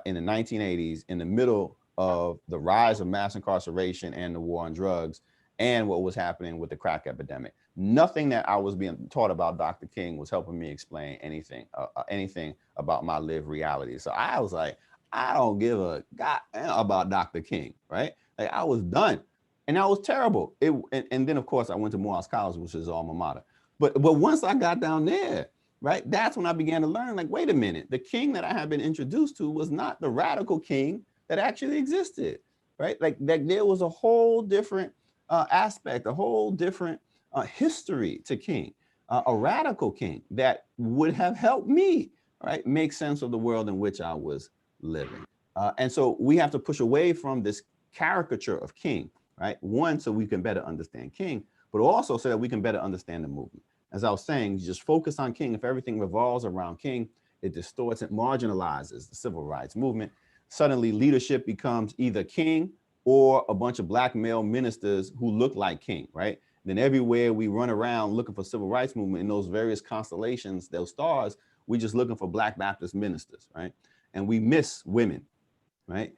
in the 1980s, in the middle of the rise of mass incarceration and the war on drugs and what was happening with the crack epidemic. Nothing that I was being taught about Dr. King was helping me explain anything about my lived reality. So I was like, I don't give a goddamn about Dr. King, right? Like I was done, and that was terrible. And then of course I went to Morehouse College, which is alma mater. But once I got down there, right, that's when I began to learn. Like, wait a minute, the king that I had been introduced to was not the radical king that actually existed, right? Like there was a whole different aspect, a whole different history to king, a radical king that would have helped me, right, make sense of the world in which I was living. And so we have to push away from this caricature of king, right? One, so we can better understand king, but also so that we can better understand the movement. As I was saying, you just focus on king. If everything revolves around king, it distorts and marginalizes the civil rights movement. Suddenly leadership becomes either king or a bunch of black male ministers who look like king, right? Then everywhere we run around looking for civil rights movement in those various constellations, those stars, we're just looking for Black Baptist ministers, right? And we miss women, right?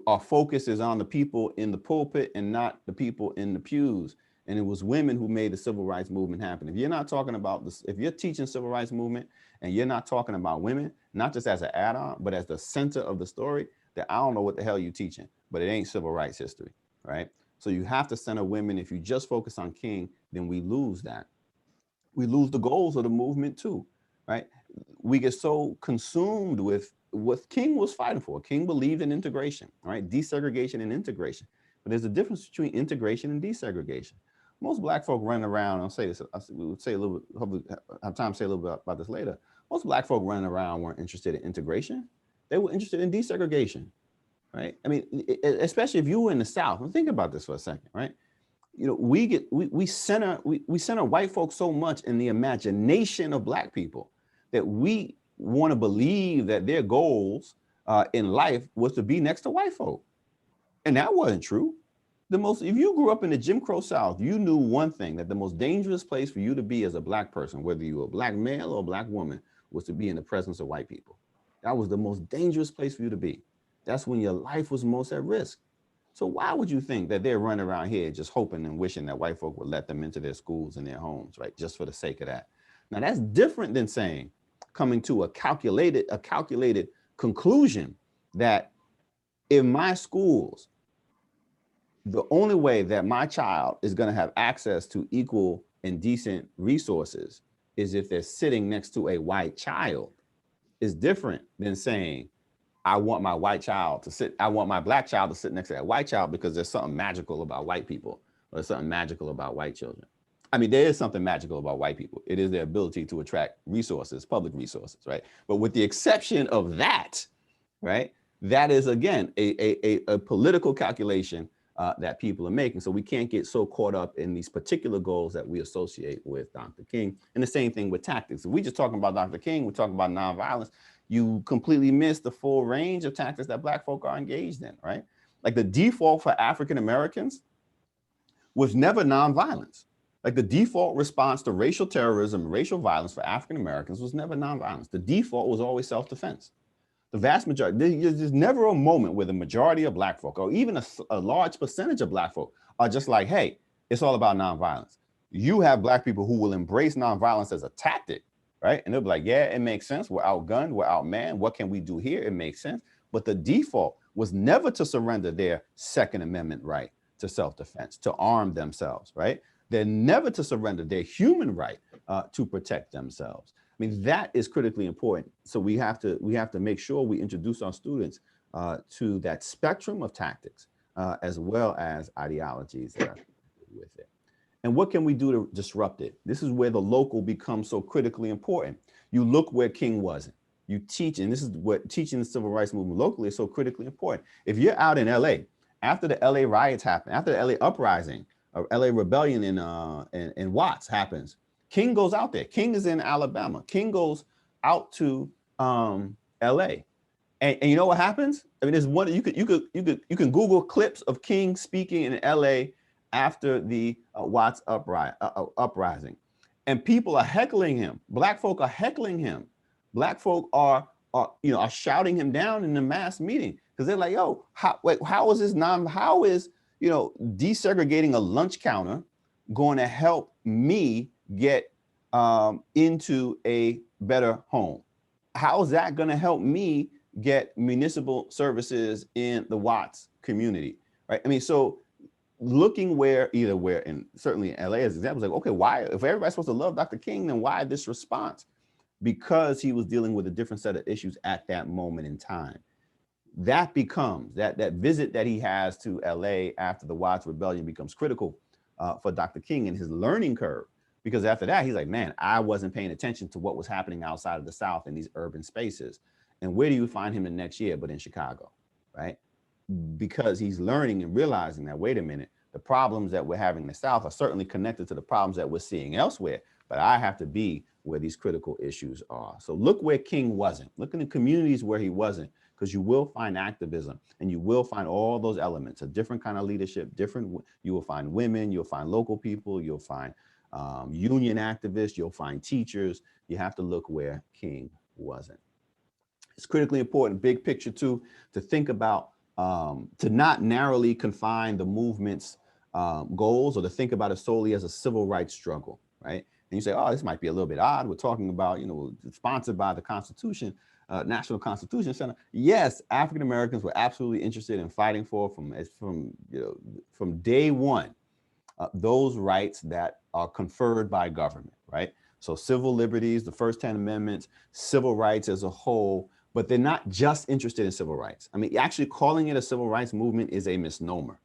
Our focus is on the people in the pulpit and not the people in the pews. And it was women who made the civil rights movement happen. If you're not talking about this, if you're teaching civil rights movement and you're not talking about women, not just as an add-on, but as the center of the story, then I don't know what the hell you're teaching, but it ain't civil rights history, right? So you have to center women. If you just focus on king, then we lose that. We lose the goals of the movement too, right? We get so consumed with what King was fighting for. King believed in integration, right? Desegregation and integration. But there's a difference between integration and desegregation. Most black folk running around, I'll say this, we would say a little bit, hopefully have time to say a little bit about this later. Most black folk running around weren't interested in integration. They were interested in desegregation, right? I mean, especially if you were in the South. And think about this for a second, right? You know, we center white folks so much in the imagination of black people that we want to believe that their goals in life was to be next to white folk. And that wasn't true. If you grew up in the Jim Crow South, you knew one thing, that the most dangerous place for you to be as a black person, whether you were a black male or a black woman, was to be in the presence of white people. That was the most dangerous place for you to be. That's when your life was most at risk. So why would you think that they're running around here just hoping and wishing that white folk would let them into their schools and their homes, right? Just for the sake of that. Now that's different than saying, coming to a calculated conclusion that in my schools, the only way that my child is going to have access to equal and decent resources is if they're sitting next to a white child, is different than saying, I want my black child to sit next to that white child because there's something magical about white people, or there's something magical about white children. I mean, there is something magical about white people. It is their ability to attract resources, public resources, right? But with the exception of that, right, that is, again, a political calculation that people are making. So we can't get so caught up in these particular goals that we associate with Dr. King. And the same thing with tactics. If we just talking about Dr. King, we're talking about nonviolence, you completely miss the full range of tactics that black folk are engaged in, right? Like the default for African Americans was never nonviolence. Like the default response to racial terrorism, racial violence for African Americans was never nonviolence. The default was always self-defense. The vast majority, there's never a moment where the majority of black folk, or even a large percentage of black folk, are just like, hey, it's all about nonviolence. You have black people who will embrace nonviolence as a tactic, right? And they'll be like, yeah, it makes sense. We're outgunned, we're outmanned. What can we do here? It makes sense. But the default was never to surrender their Second Amendment right to self-defense, to arm themselves, right? They're never to surrender their human right to protect themselves. I mean, that is critically important. So we have to make sure we introduce our students to that spectrum of tactics as well as ideologies that are with it. And what can we do to disrupt it? This is where the local becomes so critically important. You look where King wasn't. You teach, and this is what teaching the civil rights movement locally is so critically important. If you're out in LA, after the LA riots happen, after the LA uprising, or LA rebellion in Watts happens, King goes out there. King is in Alabama. King goes out to LA. And you know what happens? I mean, there's one you can Google clips of King speaking in L.A. after the Watts uprising, and people are heckling him. Black folk are heckling him. Black folk are shouting him down in the mass meeting because they're like, yo, how is this how is desegregating a lunch counter going to help me get into a better home? How is that going to help me get municipal services in the Watts community, right? I mean, so looking and certainly in LA as examples, like, okay, why, if everybody's supposed to love Dr. King, then why this response? Because he was dealing with a different set of issues at that moment in time. That becomes, that visit that he has to LA after the Watts rebellion becomes critical for Dr. King and his learning curve. Because after that, he's like, man, I wasn't paying attention to what was happening outside of the South in these urban spaces. And where do you find him the next year but in Chicago, right? Because he's learning and realizing that, wait a minute, the problems that we're having in the South are certainly connected to the problems that we're seeing elsewhere, but I have to be where these critical issues are. So look where King wasn't. Look in the communities where he wasn't, because you will find activism and you will find all those elements, a different kind of leadership, you will find women, you'll find local people, you'll find union activists, you'll find teachers. You have to look where King wasn't. It's critically important, big picture too, to think about, to not narrowly confine the movement's goals, or to think about it solely as a civil rights struggle, right? And you say, oh, this might be a little bit odd. We're talking about, sponsored by the Constitution, National Constitution Center. Yes, African Americans were absolutely interested in fighting for from day one, those rights that are conferred by government, right? So civil liberties, the first 10 amendments, civil rights as a whole, but they're not just interested in civil rights. I mean, actually calling it a civil rights movement is a misnomer.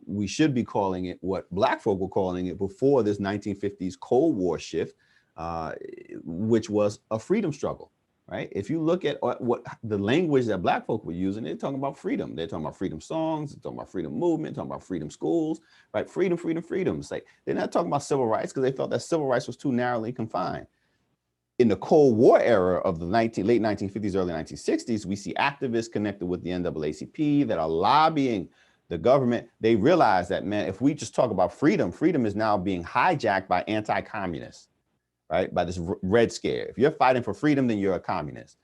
We should be calling it what Black folk were calling it before this 1950s Cold War shift, which was a freedom struggle, right? If you look at what the language that Black folk were using, they're talking about freedom. They're talking about freedom songs, they're talking about freedom movement, talking about freedom schools, right? Freedom, freedom, freedom. It's like, they're not talking about civil rights because they felt that civil rights was too narrowly confined. In the Cold War era of the late 1950s, early 1960s, we see activists connected with the NAACP that are lobbying the government. They realize that, man, if we just talk about freedom, freedom is now being hijacked by anti-communists, right? By this Red Scare. If you're fighting for freedom, then you're a communist.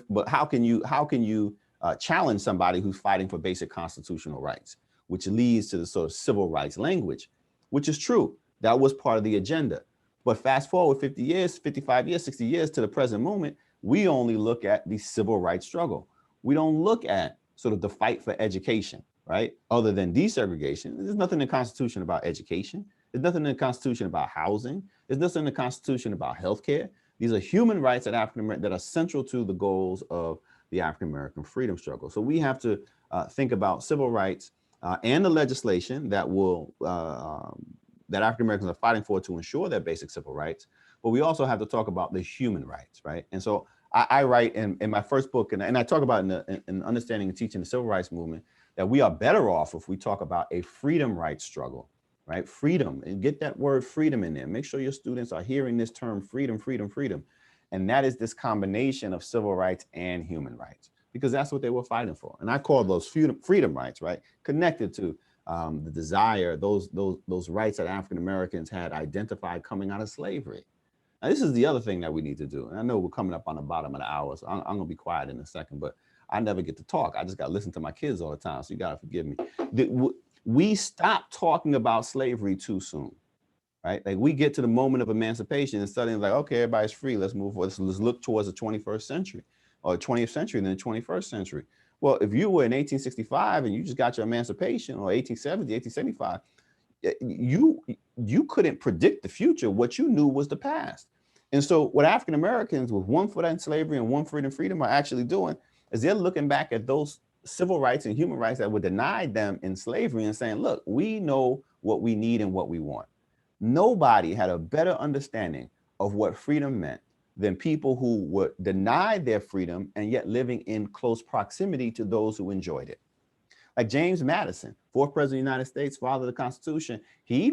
But how can you challenge somebody who's fighting for basic constitutional rights, which leads to the sort of civil rights language, which is true. That was part of the agenda. But fast forward 50 years, 55 years, 60 years to the present moment, we only look at the civil rights struggle. We don't look at sort of the fight for education, right? Other than desegregation, there's nothing in the Constitution about education. There's nothing in the Constitution about housing. There's nothing in the Constitution about healthcare. These are human rights that that are central to the goals of the African-American freedom struggle. So we have to think about civil rights and the legislation that will that African Americans are fighting for to ensure their basic civil rights, but we also have to talk about the human rights, right? And so I write in my first book, and I talk about in Understanding and Teaching the Civil Rights Movement, that we are better off if we talk about a freedom rights struggle, right? Freedom, and get that word freedom in there. Make sure your students are hearing this term freedom, freedom, freedom. And that is this combination of civil rights and human rights, because that's what they were fighting for. And I call those freedom rights, right? Connected to the desire, those rights that African Americans had identified coming out of slavery. Now, this is the other thing that we need to do. And I know we're coming up on the bottom of the hour, so I'm gonna be quiet in a second, but I never get to talk. I just gotta listen to my kids all the time, so you gotta forgive me. We stopped talking about slavery too soon, right? Like, we get to the moment of emancipation and suddenly like, okay, everybody's free, let's move forward. Let's look towards the 21st century or 20th century and then the 21st century. Well, if you were in 1865 and you just got your emancipation, or 1870, 1875, you couldn't predict the future. What you knew was the past. And so what African Americans with one foot in slavery and one foot in freedom are actually doing is they're looking back at those civil rights and human rights that were denied them in slavery and saying, look, we know what we need and what we want. Nobody had a better understanding of what freedom meant than people who were denied their freedom and yet living in close proximity to those who enjoyed it. Like James Madison, fourth president of the United States, father of the Constitution, he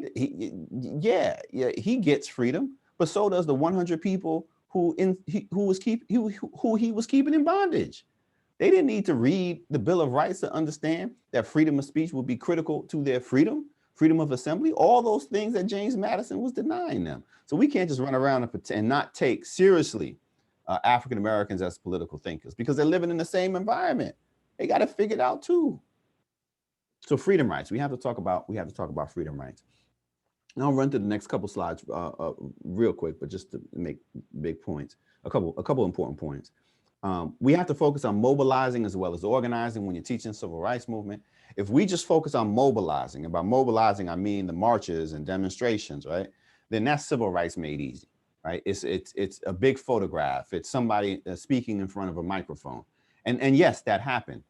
gets freedom, but so does the 100 people who he was keeping in bondage. They didn't need to read the Bill of Rights to understand that freedom of speech would be critical to their freedom of assembly, all those things that James Madison was denying them. So we can't just run around and pretend and not take seriously African Americans as political thinkers, because they're living in the same environment. They got to figure it out too. So freedom rights, we have to talk about freedom rights. And I'll run through the next couple slides real quick, but just to make big points, a couple important points. We have to focus on mobilizing as well as organizing when you're teaching civil rights movement. If we just focus on mobilizing, and by mobilizing, I mean the marches and demonstrations, right? Then that's civil rights made easy, right? It's a big photograph. It's somebody speaking in front of a microphone. And yes, that happened.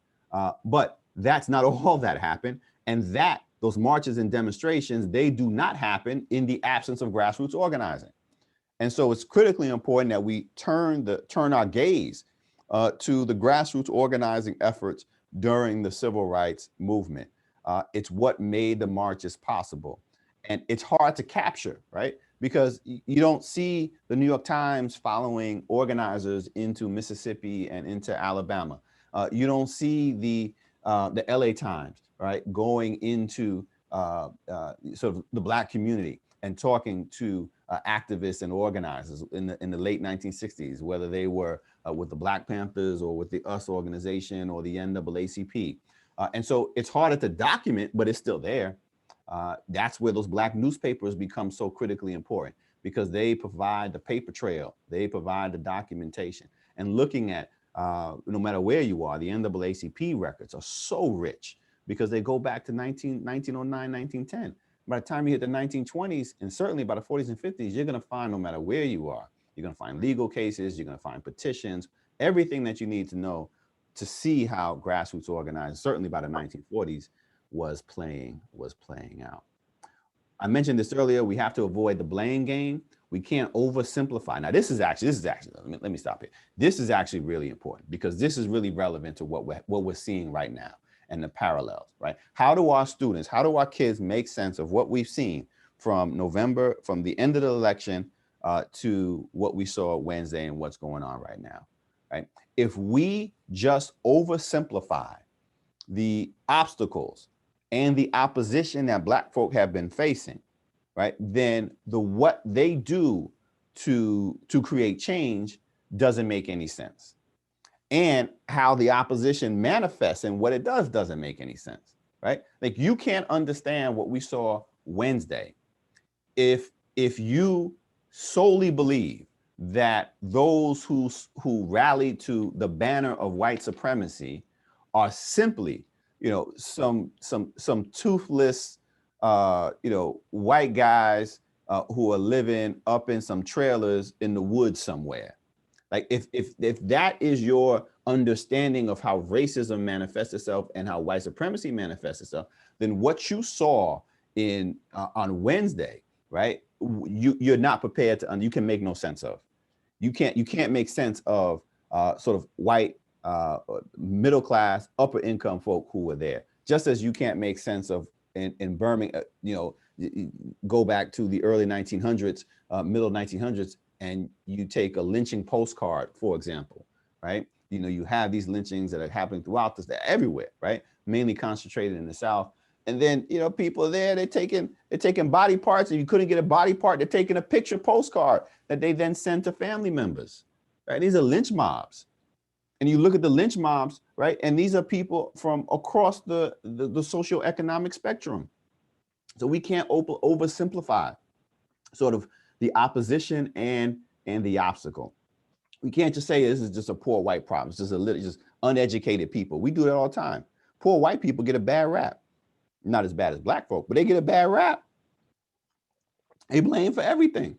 But that's not all that happened. And that those marches and demonstrations, they do not happen in the absence of grassroots organizing. And so it's critically important that we turn our gaze to the grassroots organizing efforts during the civil rights movement. It's what made the marches possible. And it's hard to capture, right? Because you don't see the New York Times following organizers into Mississippi and into Alabama. You don't see the LA Times, right, going into sort of the Black community and talking to activists and organizers in the late 1960s, whether they were with the Black Panthers or with the US organization or the NAACP. And so it's harder to document, but it's still there. That's where those Black newspapers become so critically important, because they provide the paper trail, they provide the documentation. And looking at, no matter where you are, the NAACP records are so rich because they go back to 1909, 1910. By the time you hit the 1920s, and certainly by the 40s and 50s, you're going to find, no matter where you are, you're going to find legal cases, you're going to find petitions, everything that you need to know to see how grassroots organizing, certainly by the 1940s, was playing out. I mentioned this earlier, we have to avoid the blame game. We can't oversimplify. Now, this is actually, let me stop here. This is actually really important, because this is really relevant to what we're seeing right now and the parallels, right? How do our kids make sense of what we've seen from November, from the end of the election to what we saw Wednesday and what's going on right now, right? If we just oversimplify the obstacles and the opposition that Black folk have been facing, right, then what they do to create change doesn't make any sense. And how the opposition manifests and what it doesn't make any sense, right? Like, you can't understand what we saw Wednesday if you solely believe that those who rallied to the banner of white supremacy are simply, some toothless, white guys who are living up in some trailers in the woods somewhere. Like, if that is your understanding of how racism manifests itself and how white supremacy manifests itself, then what you saw on Wednesday, right, you're not prepared to, you can make no sense of. You can't make sense of sort of white middle class, upper income folk who were there. Just as you can't make sense of in Birmingham, go back to the early 1900s, middle 1900s, and you take a lynching postcard, for example, right? You have these lynchings that are happening throughout this, they're everywhere, right? Mainly concentrated in the South. And then, people are there, they're taking body parts, and you couldn't get a body part, they're taking a picture postcard that they then send to family members, right? These are lynch mobs. And you look at the lynch mobs, right? And these are people from across the socioeconomic spectrum. So we can't oversimplify sort of the opposition and the obstacle. We can't just say this is just a poor white problem. It's just uneducated people. We do that all the time. Poor white people get a bad rap. Not as bad as Black folk, but they get a bad rap. They blame for everything.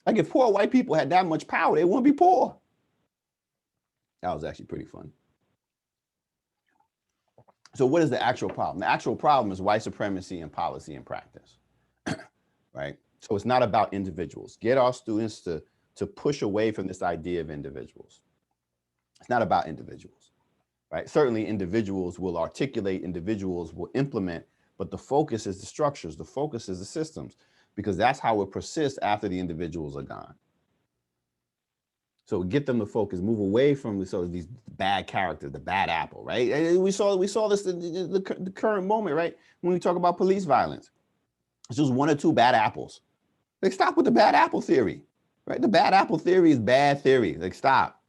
Like, if poor white people had that much power, they wouldn't be poor. That was actually pretty fun. So what is the actual problem? The actual problem is white supremacy in policy and practice, right? So it's not about individuals. Get our students to push away from this idea of individuals. It's not about individuals, right? Certainly individuals will articulate, individuals will implement, but the focus is the structures, the focus is the systems, because that's how it persists after the individuals are gone. So get them to focus, move away from these bad characters, the bad apple, right? And we saw this in the current moment, right? When we talk about police violence, it's just one or two bad apples. Like, stop with the bad apple theory, right? The bad apple theory is bad theory. Like, stop.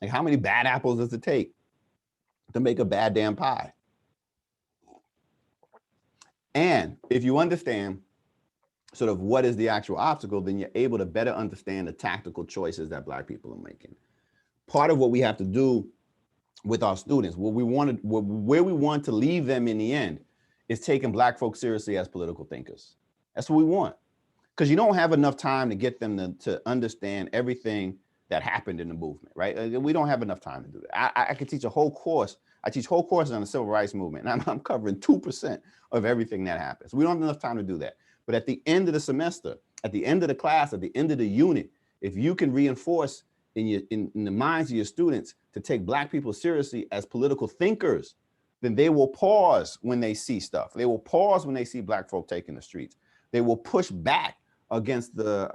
Like, how many bad apples does it take to make a bad damn pie? And if you understand sort of what is the actual obstacle, then you're able to better understand the tactical choices that Black people are making. Part of what we have to do with our students, where we want to leave them in the end, is taking Black folks seriously as political thinkers. That's what we want. Because you don't have enough time to get them to understand everything that happened in the movement, right? We don't have enough time to do that. I could teach a whole course. I teach whole courses on the civil rights movement, and I'm covering 2% of everything that happens. We don't have enough time to do that. But at the end of the semester, at the end of the class, at the end of the unit, if you can reinforce in the minds of your students to take Black people seriously as political thinkers, then they will pause when they see stuff. They will pause when they see Black folk taking the streets. They will push back against the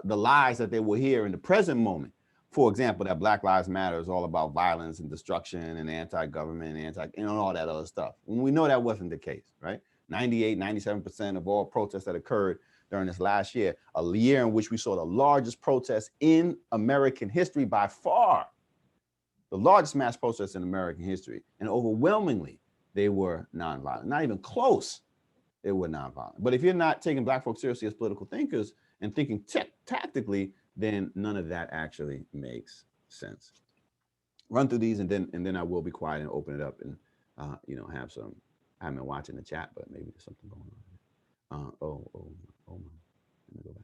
lies that they will hear in the present moment. For example, that Black Lives Matter is all about violence and destruction and anti-government and all that other stuff. And we know that wasn't the case, right? 98, 97% of all protests that occurred during this last year, a year in which we saw the largest protests in American history by far, the largest mass protests in American history. And overwhelmingly, they were nonviolent, not even close. They were nonviolent. But if you're not taking Black folks seriously as political thinkers and thinking tactically, then none of that actually makes sense. Run through these, and then I will be quiet and open it up and have some. I haven't been watching the chat, but maybe there's something going on. Let me go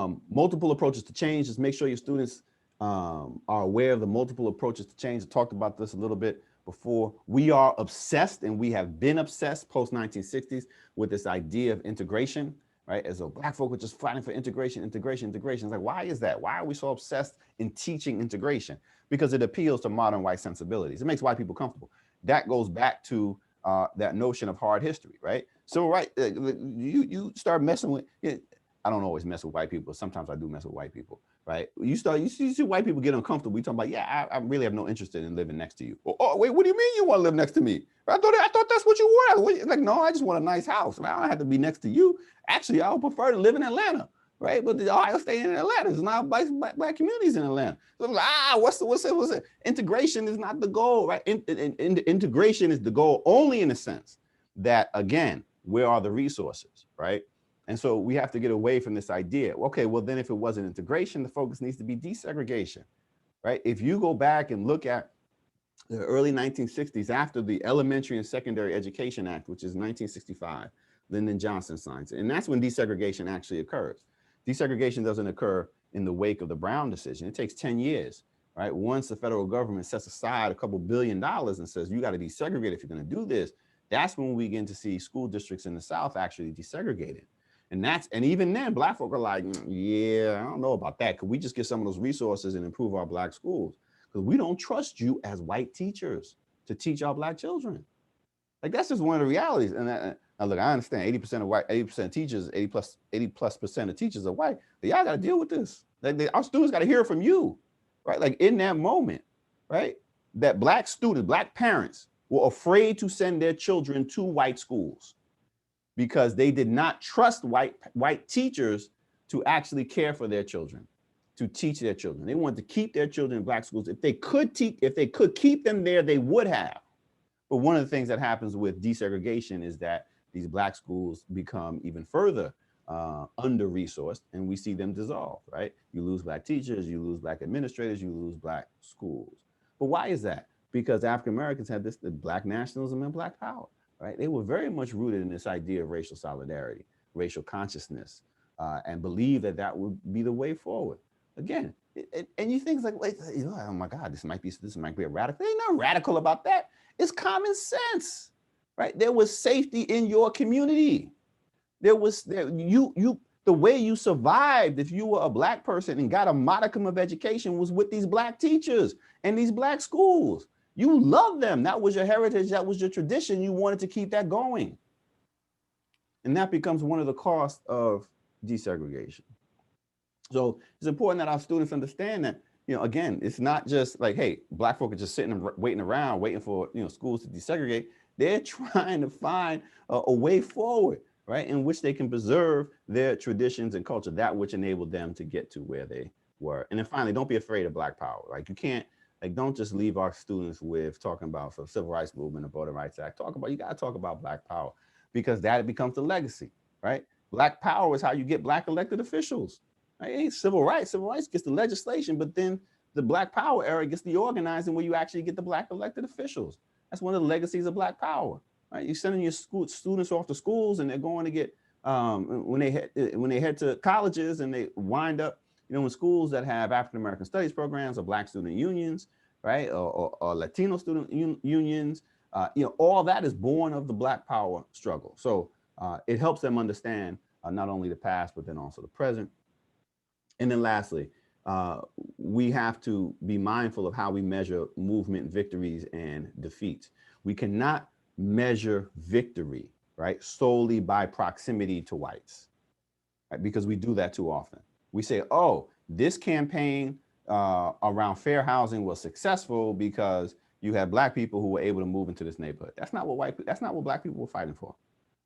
back. Multiple approaches to change. Just make sure your students are aware of the multiple approaches to change. I talked about this a little bit before. We are obsessed, and we have been obsessed post 1960s with this idea of integration, right? As though Black folk are just fighting for integration. It's like, why is that? Why are we so obsessed in teaching integration? Because it appeals to modern white sensibilities. It makes white people comfortable. That goes back to that notion of hard history, right? So, right, you start messing with it. I don't always mess with white people. Sometimes I do mess with white people, right? You see white people get uncomfortable. We talk about, yeah, I really have no interest in living next to you. Oh, wait, what do you mean you want to live next to me? I thought that's what you wanted. Like, no, I just want a nice house. I don't have to be next to you. Actually, I would prefer to live in Atlanta, right? But the Ohio State in Atlanta is not black communities in Atlanta. So like, what's it? Integration is not the goal, right? Integration is the goal only in the sense that, again, where are the resources, right? And so we have to get away from this idea. Okay, well, then if it wasn't integration, the focus needs to be desegregation, right? If you go back and look at the early 1960s, after the Elementary and Secondary Education Act, which is 1965, Lyndon Johnson signs it, and that's when desegregation actually occurs. Desegregation doesn't occur in the wake of the Brown decision. It takes 10 years, right? Once the federal government sets aside a couple $2 billion and says, you got to desegregate if you're going to do this, that's when we begin to see school districts in the South actually desegregated. And even then, Black folk are like, yeah, I don't know about that. Could we just get some of those resources and improve our Black schools? Because we don't trust you as white teachers to teach our Black children. Like, that's just one of the realities. And now look, I understand 80% of teachers, 80+% of teachers are white. But y'all got to deal with this. Like, our students got to hear from you, right? Like, in that moment, right? That Black students, Black parents were afraid to send their children to white schools, because they did not trust white teachers to actually care for their children, to teach their children. They wanted to keep their children in Black schools. If they could keep them there, they would have. But one of the things that happens with desegregation is that these Black schools become even further under-resourced, and we see them dissolve, right? You lose Black teachers, you lose Black administrators, you lose Black schools. But why is that? Because African Americans had the Black nationalism and Black power. Right? They were very much rooted in this idea of racial solidarity, racial consciousness, and believe that would be the way forward. Again, and you think like, wait, oh my God, this might be a radical. Ain't nothing radical about that. It's common sense, right? There was safety in your community. The way you survived if you were a Black person and got a modicum of education was with these Black teachers and these Black schools. You love them. That was your heritage. That was your tradition. You wanted to keep that going. And that becomes one of the costs of desegregation. So it's important that our students understand that, again, it's not just like, hey, Black folk are just sitting and waiting around, waiting for, schools to desegregate. They're trying to find a way forward, right, in which they can preserve their traditions and culture, that which enabled them to get to where they were. And then finally, don't be afraid of Black power. Like, you can't, like, don't just leave our students with talking about for the Civil Rights Movement, the Voting Rights Act. You got to talk about Black power, because that becomes the legacy, right? Black power is how you get Black elected officials. Right? It ain't civil rights. Civil rights gets the legislation, but then the Black Power era gets the organizing, where you actually get the Black elected officials. That's one of the legacies of Black power. Right? You're sending your students off to schools, and they're going to get when they head to colleges, and they wind up, in schools that have African American studies programs or Black student unions, right, or Latino student unions. All that is born of the Black power struggle. So it helps them understand not only the past, but then also the present. And then lastly, we have to be mindful of how we measure movement victories and defeats. We cannot measure victory, right, solely by proximity to whites, right? Because we do that too often. We say, oh, this campaign around fair housing was successful because you had Black people who were able to move into this neighborhood. That's not what Black people were fighting for,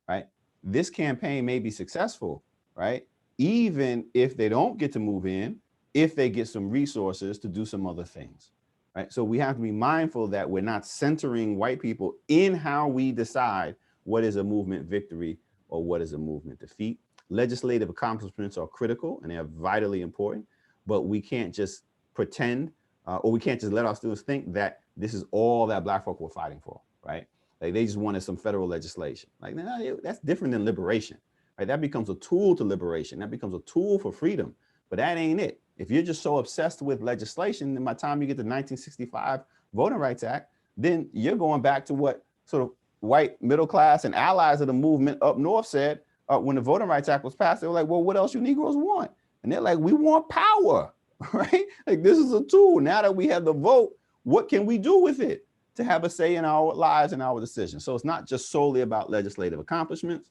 right? This campaign may be successful, right, even if they don't get to move in, if they get some resources to do some other things, right? So we have to be mindful that we're not centering white people in how we decide what is a movement victory or what is a movement defeat. Legislative accomplishments are critical and they are vitally important, but we can't just pretend or we can't just let our students think that this is all that Black folk were fighting for, right? Like, they just wanted some federal legislation. Like, no, that's different than liberation, right? That becomes a tool to liberation. That becomes a tool for freedom, but that ain't it. If you're just so obsessed with legislation, then by the time you get to the 1965 Voting Rights Act, then you're going back to what sort of white middle class and allies of the movement up north said when the Voting Rights Act was passed. They were like, well, what else you Negroes want? And they're like, we want power, right? Like, this is a tool. Now that we have the vote, what can we do with it to have a say in our lives and our decisions? So it's not just solely about legislative accomplishments,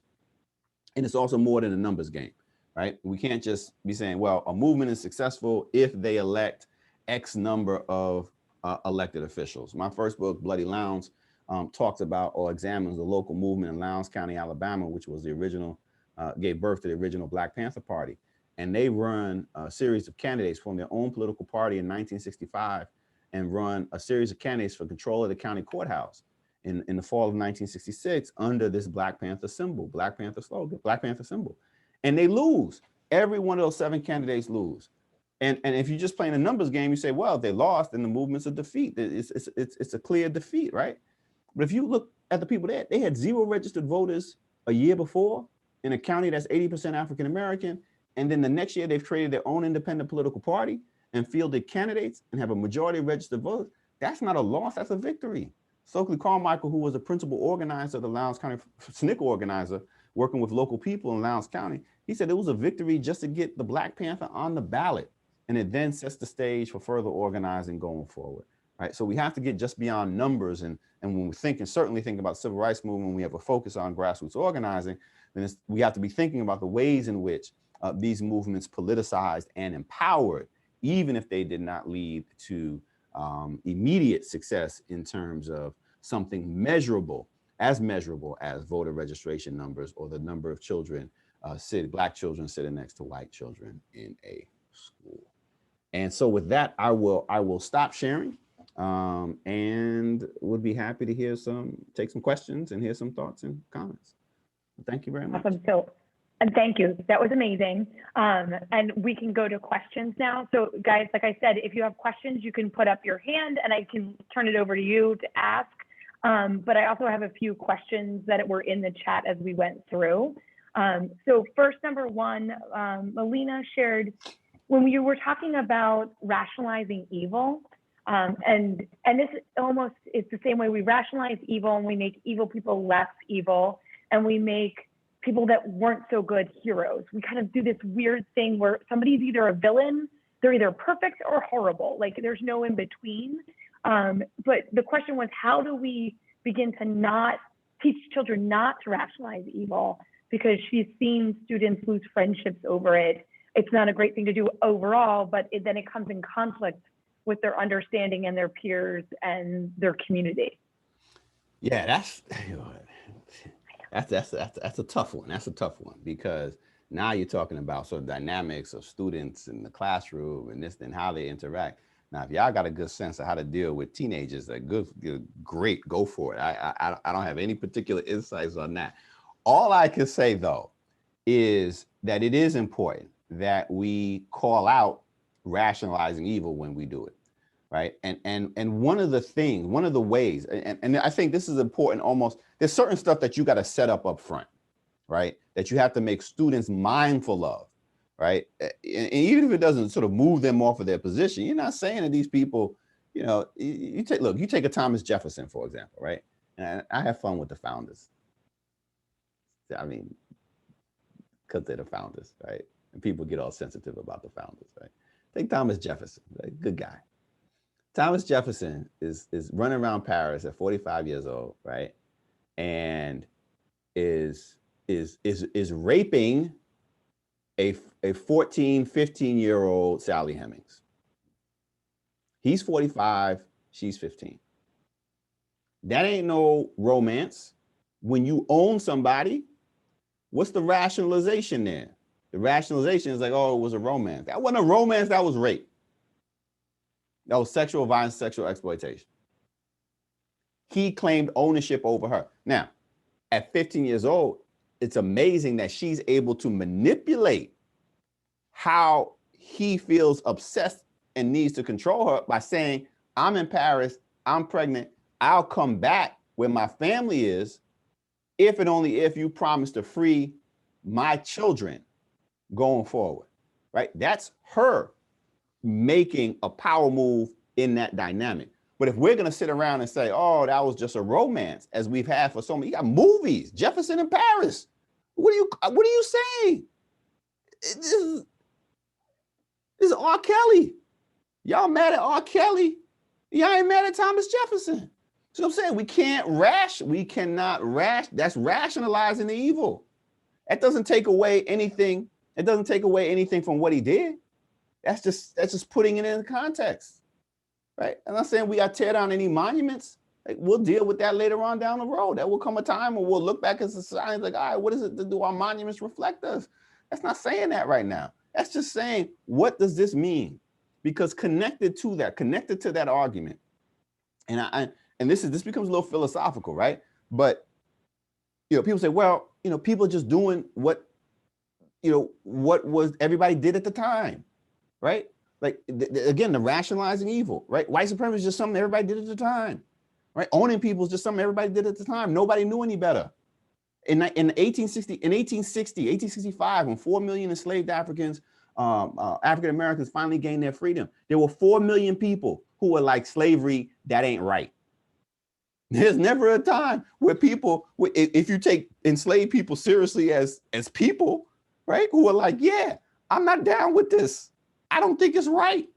and it's also more than a numbers game, right? We can't just be saying, well, a movement is successful if they elect X number of elected officials. My first book, Bloody Lowndes, talks about or examines the local movement in Lowndes County, Alabama, which was the original, gave birth to the original Black Panther Party. And they run a series of candidates from their own political party in 1965 and run a series of candidates for control of the county courthouse in the fall of 1966 under this Black Panther symbol, Black Panther slogan, Black Panther symbol. And they lose. Every one of those 7 candidates lose. And if you're just playing a numbers game, you say, well, if they lost, then the movement's a defeat. It's a clear defeat, right? But if you look at the people there, they had 0 registered voters a year before in a county that's 80% African American. And then the next year, they've created their own independent political party and fielded candidates and have a majority of registered voters. That's not a loss, that's a victory. Stokely Carmichael, who was a principal organizer of the Lowndes County, SNCC organizer, working with local people in Lowndes County, he said it was a victory just to get the Black Panther on the ballot. And it then sets the stage for further organizing going forward, right? So we have to get just beyond numbers. And when we think, and certainly think about civil rights movement, we have a focus on grassroots organizing, then we have to be thinking about the ways in which these movements politicized and empowered, even if they did not lead to immediate success in terms of something measurable as voter registration numbers or the number of children, Black children sitting next to white children in a school. And so with that, I will stop sharing and would be happy to take some questions and hear some thoughts and comments. Thank you very much. Awesome. So, and thank you. That was amazing. And we can go to questions now. So guys, like I said, if you have questions, you can put up your hand and I can turn it over to you to ask. But I also have a few questions that were in the chat as we went through. So first, number one, Melina shared, when you were talking about rationalizing evil, and this almost is the same way we rationalize evil and we make evil people less evil and we make people that weren't so good heroes. We kind of do this weird thing where somebody's either a villain, they're either perfect or horrible. Like there's no in between. But the question was, how do we begin to not teach children not to rationalize evil? Because she's seen students lose friendships over it. it's not a great thing to do overall, but then it comes in conflict with their understanding and their peers and their community. Yeah, that's a tough one. That's a tough one, because now you're talking about sort of dynamics of students in the classroom and this and how they interact. Now, if y'all got a good sense of how to deal with teenagers, that great, go for it. I don't have any particular insights on that. All I can say though is that it is important that we call out rationalizing evil when we do it, right? And one of the ways, and I think this is important. Almost, there's certain stuff that you got to set up front, right? That you have to make students mindful of, right? And even if it doesn't sort of move them off of their position, you're not saying to these people, you take a Thomas Jefferson, for example, right? And I have fun with the founders. I mean, because they're the founders, right? And people get all sensitive about the founders, right? Take Thomas Jefferson, right? Good guy. Thomas Jefferson is running around Paris at 45 years old, right? And is raping a 14, 15-year-old Sally Hemings. He's 45, she's 15. That ain't no romance. When you own somebody, what's the rationalization there? The rationalization is like, oh, it was a romance. That wasn't a romance, that was rape. That was sexual violence, sexual exploitation. He claimed ownership over her. Now, at 15 years old, it's amazing that she's able to manipulate how he feels obsessed and needs to control her by saying, I'm in Paris, I'm pregnant, I'll come back where my family is if and only if you promise to free my children going forward, right? That's her making a power move in that dynamic. But if we're going to sit around and say, oh, that was just a romance, as we've had for so many, you got movies, Jefferson in Paris. What are you saying? This is R. Kelly. Y'all mad at R. Kelly. Y'all ain't mad at Thomas Jefferson. So I'm saying we cannot that's rationalizing the evil. That doesn't take away anything. It doesn't take away anything from what he did. That's just putting it in context, right? I'm not saying we got to tear down any monuments. Like, we'll deal with that later on down the road. There will come a time where we'll look back at society like, all right, what is it to do our monuments reflect us? That's not saying that right now. That's just saying, what does this mean? Because connected to that argument, and this becomes a little philosophical, right? But people say, well, people are just doing what was everybody did at the time, right? Like again, the rationalizing evil, right? White supremacy is just something everybody did at the time, right? Owning people is just something everybody did at the time. Nobody knew any better. In 1865, when 4 million enslaved African Americans finally gained their freedom, there were 4 million people who were like, slavery, that ain't right. There's never a time where people, if you take enslaved people seriously as people, right, who are like, yeah, I'm not down with this. I don't think it's right.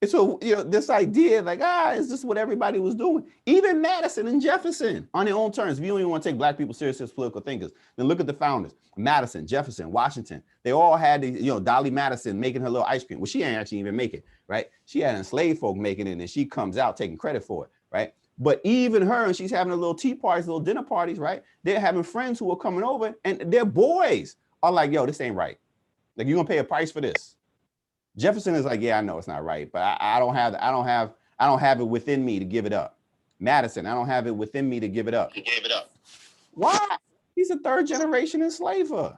And so, this idea like, is this what everybody was doing? Even Madison and Jefferson on their own terms. If you don't even want to take Black people seriously as political thinkers, then look at the founders. Madison, Jefferson, Washington. They all had Dolly Madison making her little ice cream. Well, she ain't actually even make it, right? She had enslaved folk making it, and she comes out taking credit for it, right? But even her, and she's having a little tea parties, little dinner parties, right? They're having friends who are coming over, and their boys are like, yo, this ain't right. Like, you're gonna pay a price for this. Jefferson is like, yeah, I know it's not right, but I don't have it within me to give it up. Madison, I don't have it within me to give it up. He gave it up. Why? He's a third generation enslaver.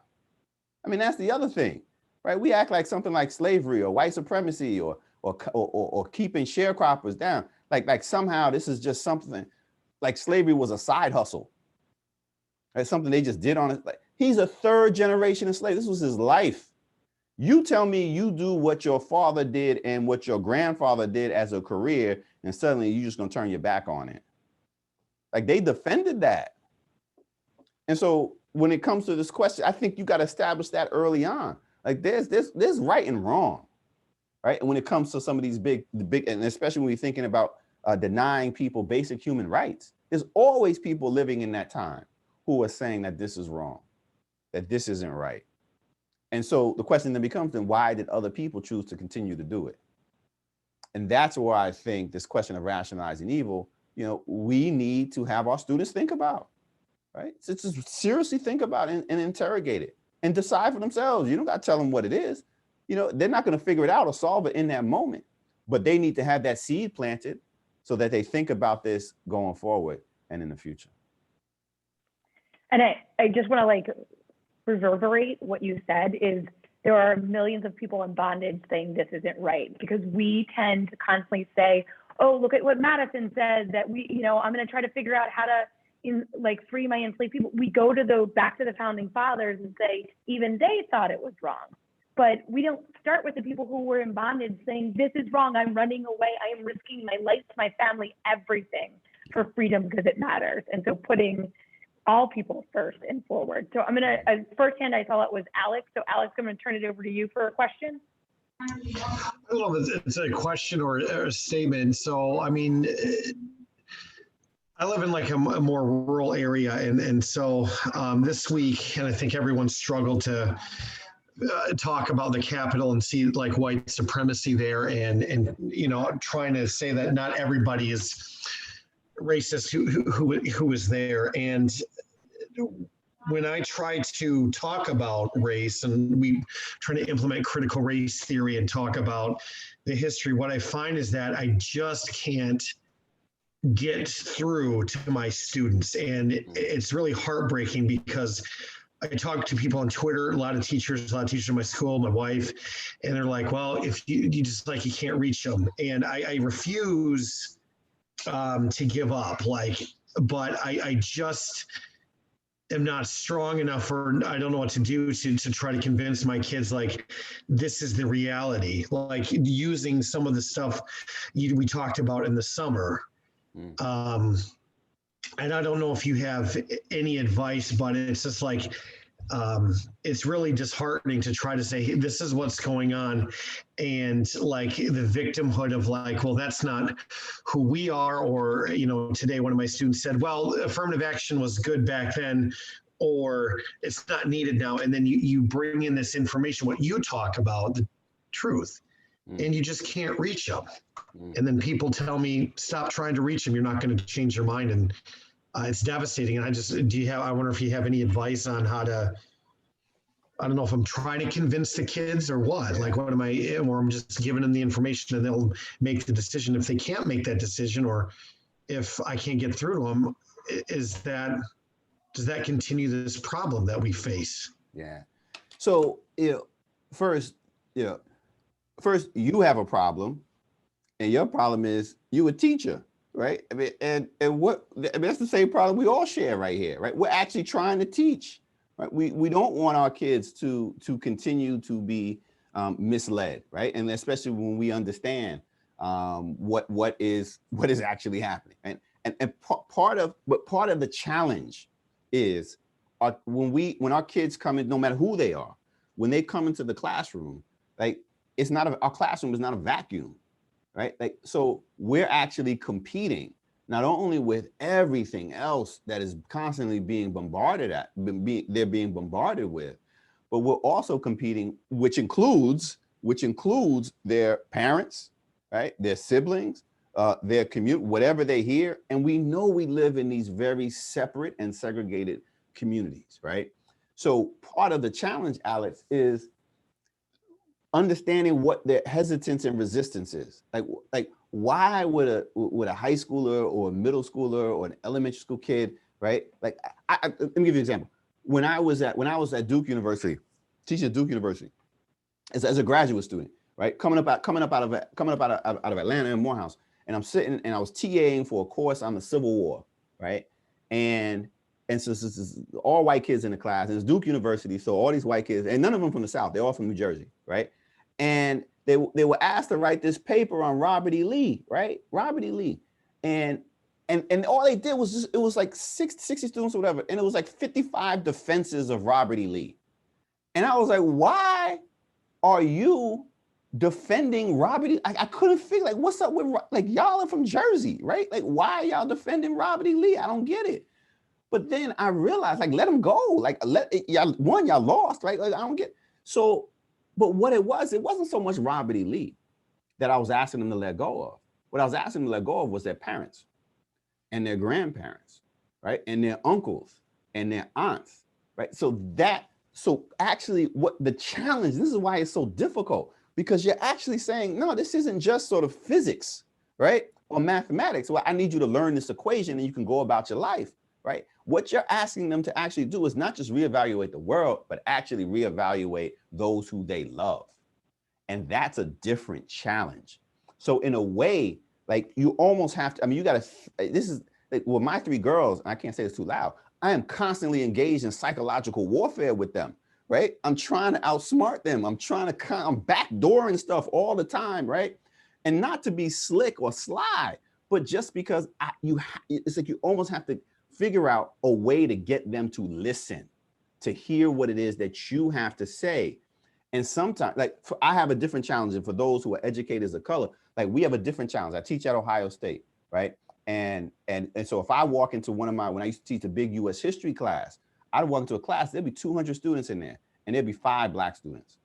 I mean, that's the other thing, right? We act like something like slavery or white supremacy or keeping sharecroppers down. Like somehow this is just something like slavery was a side hustle. Right? Something they just did on it. Like, he's a third generation enslaved. This was his life. You tell me you do what your father did and what your grandfather did as a career, and suddenly you're just gonna turn your back on it. Like, they defended that. And so when it comes to this question, I think you got to establish that early on. Like, there's right and wrong, right? And when it comes to some of these big, and especially when we're thinking about denying people basic human rights, there's always people living in that time who are saying that this is wrong, that this isn't right. And so the question then becomes, then why did other people choose to continue to do it? And that's where I think this question of rationalizing evil, we need to have our students think about, right? So just seriously think about it and interrogate it and decide for themselves. You don't got to tell them what it is. They're not going to figure it out or solve it in that moment, but they need to have that seed planted so that they think about this going forward and in the future. And I just want to like reverberate what you said is there are millions of people in bondage saying this isn't right, because we tend to constantly say, oh, look at what Madison said, that I'm going to try to figure out how to free my enslaved people. We go to back to the founding fathers and say, even they thought it was wrong. But we don't start with the people who were in bondage saying, this is wrong, I'm running away, I am risking my life, my family, everything for freedom because it matters. And so putting all people first and forward. So I'm gonna, firsthand I saw it was Alex. So Alex, I'm gonna turn it over to you for a question. I don't know if it's a question or a statement. So, I mean, I live in like a more rural area. And so this week, and I think everyone struggled to talk about the Capitol and see like white supremacy there, and trying to say that not everybody is racist who is there. And when I try to talk about race and we try to implement critical race theory and talk about the history, what I find is that I just can't get through to my students. And it's really heartbreaking because I talk to people on Twitter, a lot of teachers in my school, my wife, and they're like, well, if you just like, you can't reach them. And I refuse to give up, but I just am not strong enough, or I don't know what to do to try to convince my kids, like, this is the reality, like using some of the stuff we talked about in the summer. And I don't know if you have any advice, but it's just like, it's really disheartening to try to say, hey, this is what's going on. And like the victimhood of like, well, that's not who we are. Or, today one of my students said, well, affirmative action was good back then, or it's not needed now. And then you bring in this information, what you talk about, the truth, and you just can't reach them. And then people tell me, stop trying to reach them. You're not going to change your mind. And it's devastating. And I wonder if you have any advice on how to, I don't know if I'm trying to convince the kids or what, like, or I'm just giving them the information and they'll make the decision. If they can't make that decision, or if I can't get through to them, does that continue this problem that we face? Yeah. So, first, you have a problem, and your problem is you a teacher, right? I mean, and that's the same problem we all share right here, right? We're actually trying to teach, right? We don't want our kids to continue to be misled, right? And especially when we understand what is actually happening, and part of the challenge is when our kids come in, no matter who they are, when they come into the classroom, like, our classroom is not a vacuum, right? Like, so we're actually competing not only with everything else that is constantly being bombarded they're being bombarded with, but we're also competing, which includes their parents, right? Their siblings, their community, whatever they hear. And we know we live in these very separate and segregated communities, right? So part of the challenge, Alex, is understanding what their hesitance and resistance is. Like why would a high schooler or a middle schooler or an elementary school kid, right? Like, let me give you an example. When I was at Duke University, teaching at Duke University, as a graduate student, right? Coming up out of Atlanta and Morehouse, and I'm sitting and I was TAing for a course on the Civil War, right? And so this is all white kids in the class, and it's Duke University, so all these white kids, and none of them from the South, they're all from New Jersey, right? And they were asked to write this paper on Robert E. Lee, right? Robert E. Lee. And all they did was it was like 60 students or whatever, and it was like 55 defenses of Robert E. Lee. And I was like, why are you defending Robert E. I couldn't figure, like, what's up with, like, y'all are from Jersey, right? Like, why are y'all defending Robert E. Lee? I don't get it. But then I realized, like, let him go. Like, y'all lost, right? Like, I don't get. So, but what it wasn't so much Robert E. Lee that I was asking them to let go of. What I was asking them to let go of was their parents and their grandparents, right? And their uncles and their aunts, right? So actually what the challenge, this is why it's so difficult, because you're actually saying, no, this isn't just sort of physics, right? Or mathematics. Well, I need you to learn this equation and you can go about your life, right? What you're asking them to actually do is not just reevaluate the world, but actually reevaluate those who they love. And that's a different challenge. So in a way, like you almost have to, I mean, you got to, this is, like, well, my three girls, I can't say this too loud, I am constantly engaged in psychological warfare with them, right? I'm trying to outsmart them. I'm backdooring stuff all the time, right? And not to be slick or sly, but just because it's like you almost have to figure out a way to get them to listen, to hear what it is that you have to say. And sometimes, I have a different challenge. And for those who are educators of color, like we have a different challenge. I teach at Ohio State, right? And so if I walk into when I used to teach a big US history class, I'd walk into a class, there'd be 200 students in there, and there'd be 5 Black students.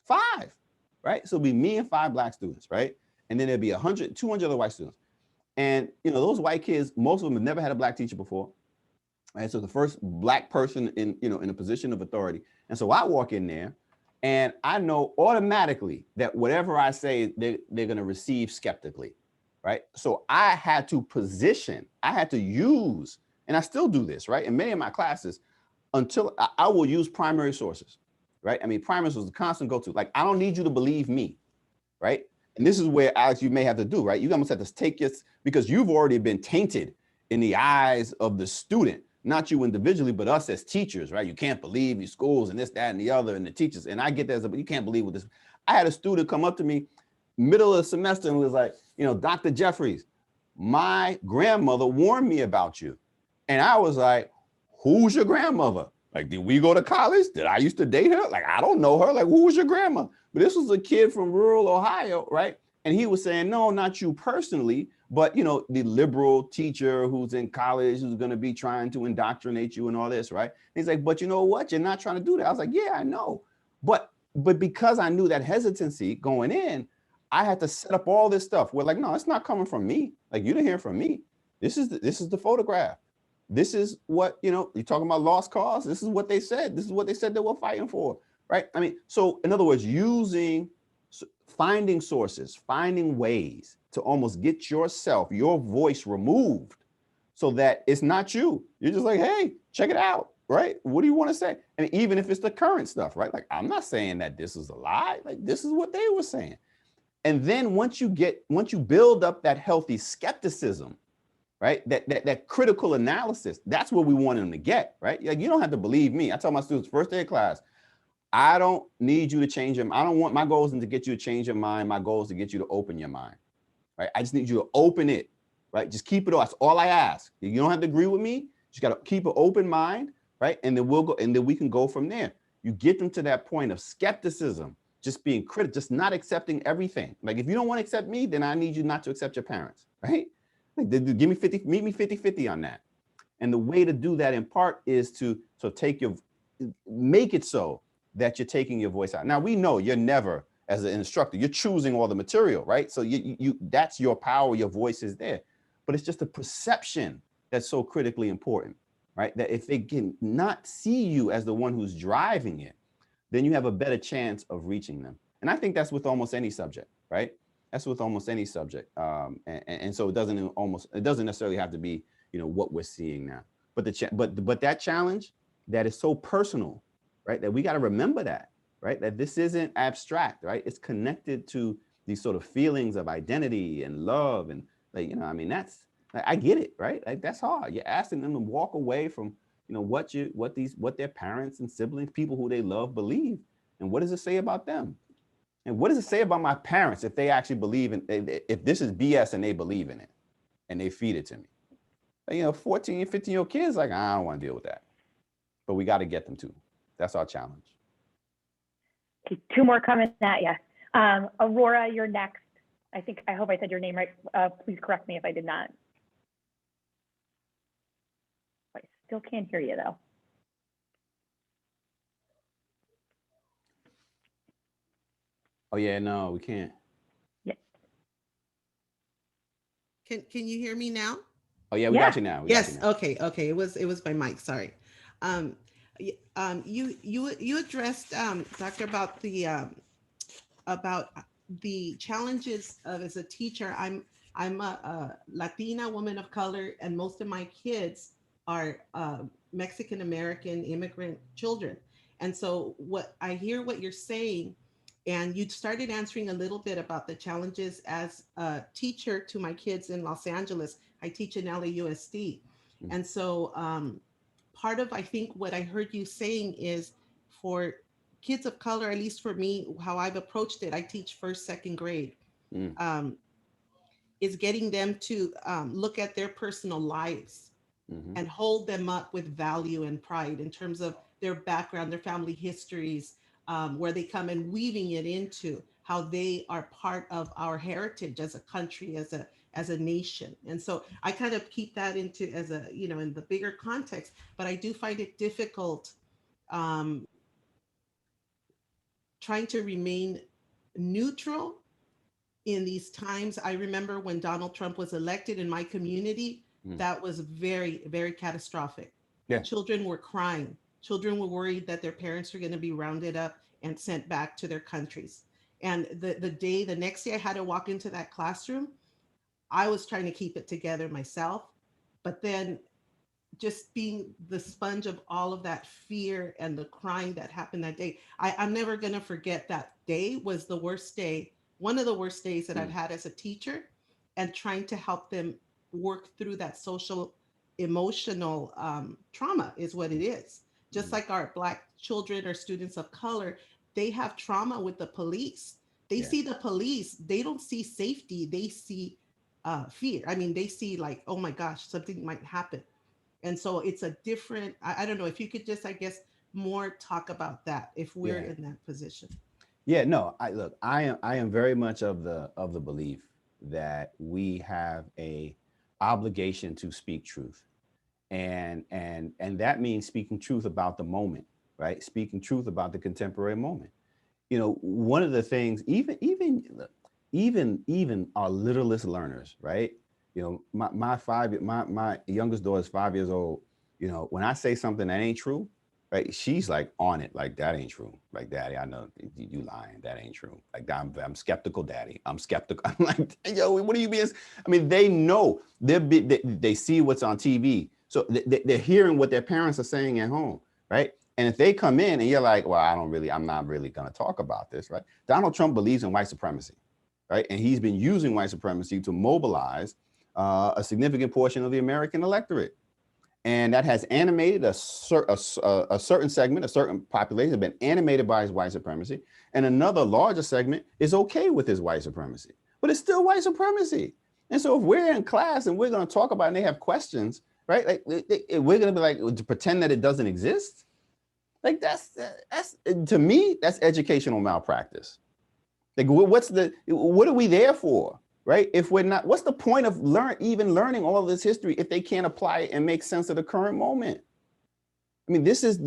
5, right? So it'd be me and 5 Black students, right? And then there'd be 200 other white students. And those white kids, most of them have never had a Black teacher before. And so the first Black person in a position of authority. And so I walk in there, and I know automatically that whatever I say, they're going to receive skeptically, right? So I had to use, and I still do this, right? In many of my classes, until I will use primary sources, right? I mean, primary sources, the constant go-to. Like, I don't need you to believe me, right? And this is where, Alex, you may have to do, right? You almost have to take this, because you've already been tainted in the eyes of the student. Not you individually, but us as teachers, right? You can't believe these schools and this, that, and the other, and the teachers. And I get that, but you can't believe what this. I had a student come up to me middle of the semester and was like, Dr. Jeffries, my grandmother warned me about you. And I was like, who's your grandmother? Like, did we go to college? Did I used to date her? Like, I don't know her. Like, who was your grandma? But this was a kid from rural Ohio, right? And he was saying, no, not you personally, but the liberal teacher who's in college, who's going to be trying to indoctrinate you and all this, right? And he's like, but you know what? You're not trying to do that. I was like, yeah, I know. But because I knew that hesitancy going in, I had to set up all this stuff. We're like, no, it's not coming from me. Like, you didn't hear from me. This is the photograph. This is what, you're talking about lost cause. This is what they said. This is what they said they were fighting for, right? I mean, so in other words, finding sources, finding ways to almost get yourself, your voice removed so that it's not you. You're just like, hey, check it out, right? What do you want to say? And even if it's the current stuff, right? Like, I'm not saying that this is a lie. Like, this is what they were saying. And then once you build up that healthy skepticism, right? That critical analysis, that's what we want them to get, right? Like, you don't have to believe me. I tell my students first day of class, I don't need you to change them. I don't want, my goal isn't to get you to change your mind. My goal is to get you to open your mind, right? I just need you to open it, right? Just keep it open. That's all I ask. You don't have to agree with me. You just got to keep an open mind, right? And then we can go from there. You get them to that point of skepticism, just being critical, just not accepting everything. Like, if you don't want to accept me, then I need you not to accept your parents, right? Like, meet me 50-50 on that. And the way to do that in part is to make it so that you're taking your voice out. Now, we know you're never, as an instructor, you're choosing all the material, right? So that's your power, your voice is there. But it's just a perception that's so critically important, right? That if they can not see you as the one who's driving it, then you have a better chance of reaching them. And I think that's with almost any subject, right? That's with almost any subject. And so it doesn't necessarily have to be, what we're seeing now. But that challenge that is so personal, right? That we got to remember that, right? That this isn't abstract, right? It's connected to these sort of feelings of identity and love. And I get it, right? Like, that's hard. You're asking them to walk away from, what their parents and siblings, people who they love, believe. And what does it say about them? And what does it say about my parents if they actually believe if this is BS and they believe in it and they feed it to me? 14, 15-year-old kids, like, I don't want to deal with that. But we got to get them to. That's our challenge. Okay, 2 more coming at you. Aurora, you're next. I hope I said your name right. Please correct me if I did not. I still can't hear you though. Oh yeah, no, we can't. Yeah. Can you hear me now? Oh yeah, we got Yeah. you now. We got you Yes. now. Okay. Okay. It was my mic. Sorry. Um, you addressed, Doctor, about the challenges of as a teacher. I'm a Latina woman of color, and most of my kids are Mexican American immigrant children. And so, what I hear what you're saying, and you started answering a little bit about the challenges as a teacher to my kids in Los Angeles. I teach in LAUSD, Mm. and so part of I think what I heard you saying is for kids of color, at least for me, how I've approached it, I teach first, second grade, Mm. um, is getting them to look at their personal lives Mm-hmm. and hold them up with value and pride in terms of their background, their family histories, where they come, and weaving it into how they are part of our heritage as a country, as a nation. And so I kind of keep that into as a, in the bigger context, but I do find it difficult um, trying to remain neutral in these times. I remember when Donald Trump was elected in my community, Mm. that was very, very catastrophic. Yeah. Children were crying. Children were worried that their parents were going to be rounded up and sent back to their countries. And the next day I had to walk into that classroom, I was trying to keep it together myself. But then just being the sponge of all of that fear and the crying that happened that day. I'm never going to forget that day. Was the worst day, one of the worst days that I've Mm. had as a teacher, and trying to help them work through that social, emotional trauma is what it is. Just Mm. like our Black children or students of color, they have trauma with the police. They Yeah. see the police, they don't see safety, they see fear. I mean, they see like, oh my gosh, something might happen. And so it's a different, I don't know if you could just, I guess, more talk about that if we're Yeah. in that position. Yeah, no, I am very much of the belief that we have a obligation to speak truth. And that means speaking truth about the moment, right? Speaking truth about the contemporary moment. One of the things, even our littlest learners, right? My youngest daughter is 5 years old. When I say something that ain't true, right? She's like on it, like that ain't true. Like, Daddy, I know you lying. That ain't true. Like, I'm skeptical, Daddy. I'm skeptical. I'm like, yo, what are you being? I mean, they know they see what's on TV, so they're hearing what their parents are saying at home, right? And if they come in and you're like, well, I'm not really going to talk about this, right? Donald Trump believes in white supremacy, right? And he's been using white supremacy to mobilize a significant portion of the American electorate. And that has animated a certain segment, a certain population has been animated by his white supremacy. And another larger segment is okay with his white supremacy, but it's still white supremacy. And so if we're in class and we're going to talk about it and they have questions, right? Like we're going to be like, to pretend that it doesn't exist. Like that's to me, that's educational malpractice. Like what are we there for? Right? If we're not, what's the point of even learning all of this history if they can't apply it and make sense of the current moment? I mean, this is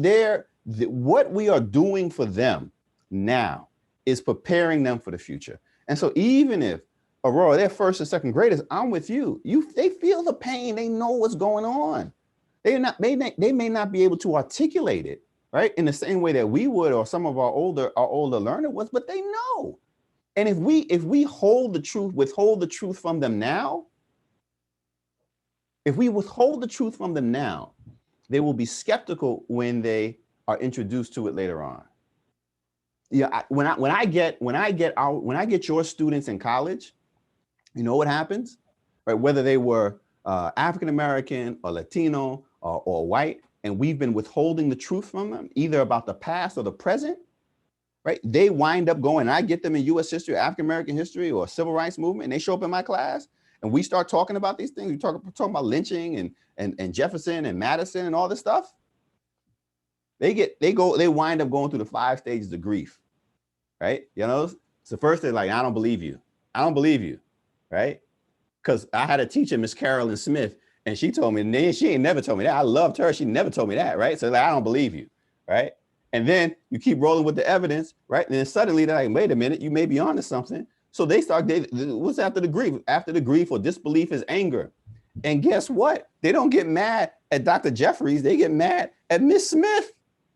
what we are doing for them now is preparing them for the future. And so even if Aurora, they're first and second graders, I'm with you. They feel the pain. They know what's going on. They may not be able to articulate it, right, in the same way that we would, or some of our older learner was, but they know. And if we withhold the truth from them now, if we withhold the truth from them now, they will be skeptical when they are introduced to it later on. Yeah, when I get your students in college, you know what happens, right? Whether they were African American or Latino or white, and we've been withholding the truth from them, either about the past or the present. Right? They wind up going, and I get them in U.S. history, African American history, or civil rights movement, and they show up in my class, and we start talking about these things. We talking about lynching and Jefferson and Madison and all this stuff. They wind up going through the 5 stages of grief, right? So first they're like, I don't believe you, right? Because I had a teacher, Miss Carolyn Smith, and she told me, and she ain't never told me that. I loved her. She never told me that, right? So like, I don't believe you, right? And then you keep rolling with the evidence, right? And then suddenly they're like, wait a minute, you may be onto something. So what's after the grief? After the grief or disbelief is anger. And guess what? They don't get mad at Dr. Jeffries. They get mad at Miss Smith,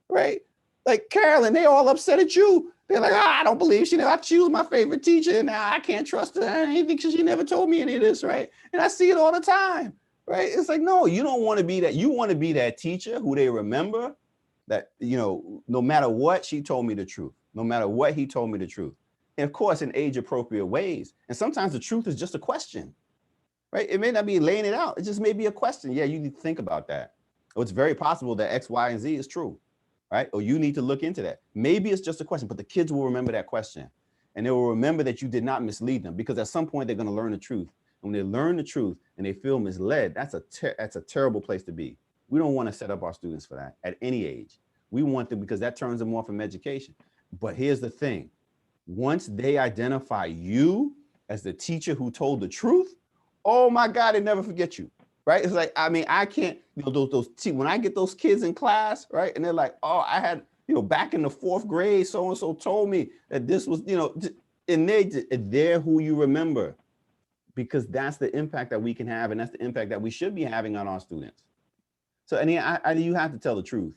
right? Like Carolyn, they all upset at you. They're like, I don't believe she was my favorite teacher. And now I can't trust her. Anything she never told me any of this, right? And I see it all the time, right? It's like, no, you don't want to be that. You want to be that teacher who they remember that, no matter what, she told me the truth. No matter what, he told me the truth. And of course, in age appropriate ways. And sometimes the truth is just a question, right? It may not be laying it out. It just may be a question. Yeah, you need to think about that. Or it's very possible that X, Y, and Z is true, right? Or you need to look into that. Maybe it's just a question, but the kids will remember that question. And they will remember that you did not mislead them, because at some point they're going to learn the truth. And when they learn the truth and they feel misled, that's a terrible place to be. We don't want to set up our students for that at any age. We want them, because that turns them off from education. But here's the thing. Once they identify you as the teacher who told the truth, oh my God, they never forget you, right? It's like, I mean, I can't, when I get those kids in class, right? And they're like, oh, I had, back in the 4th grade, so-and-so told me that this was, and they're who you remember, because that's the impact that we can have. And that's the impact that we should be having on our students. So, and you have to tell the truth,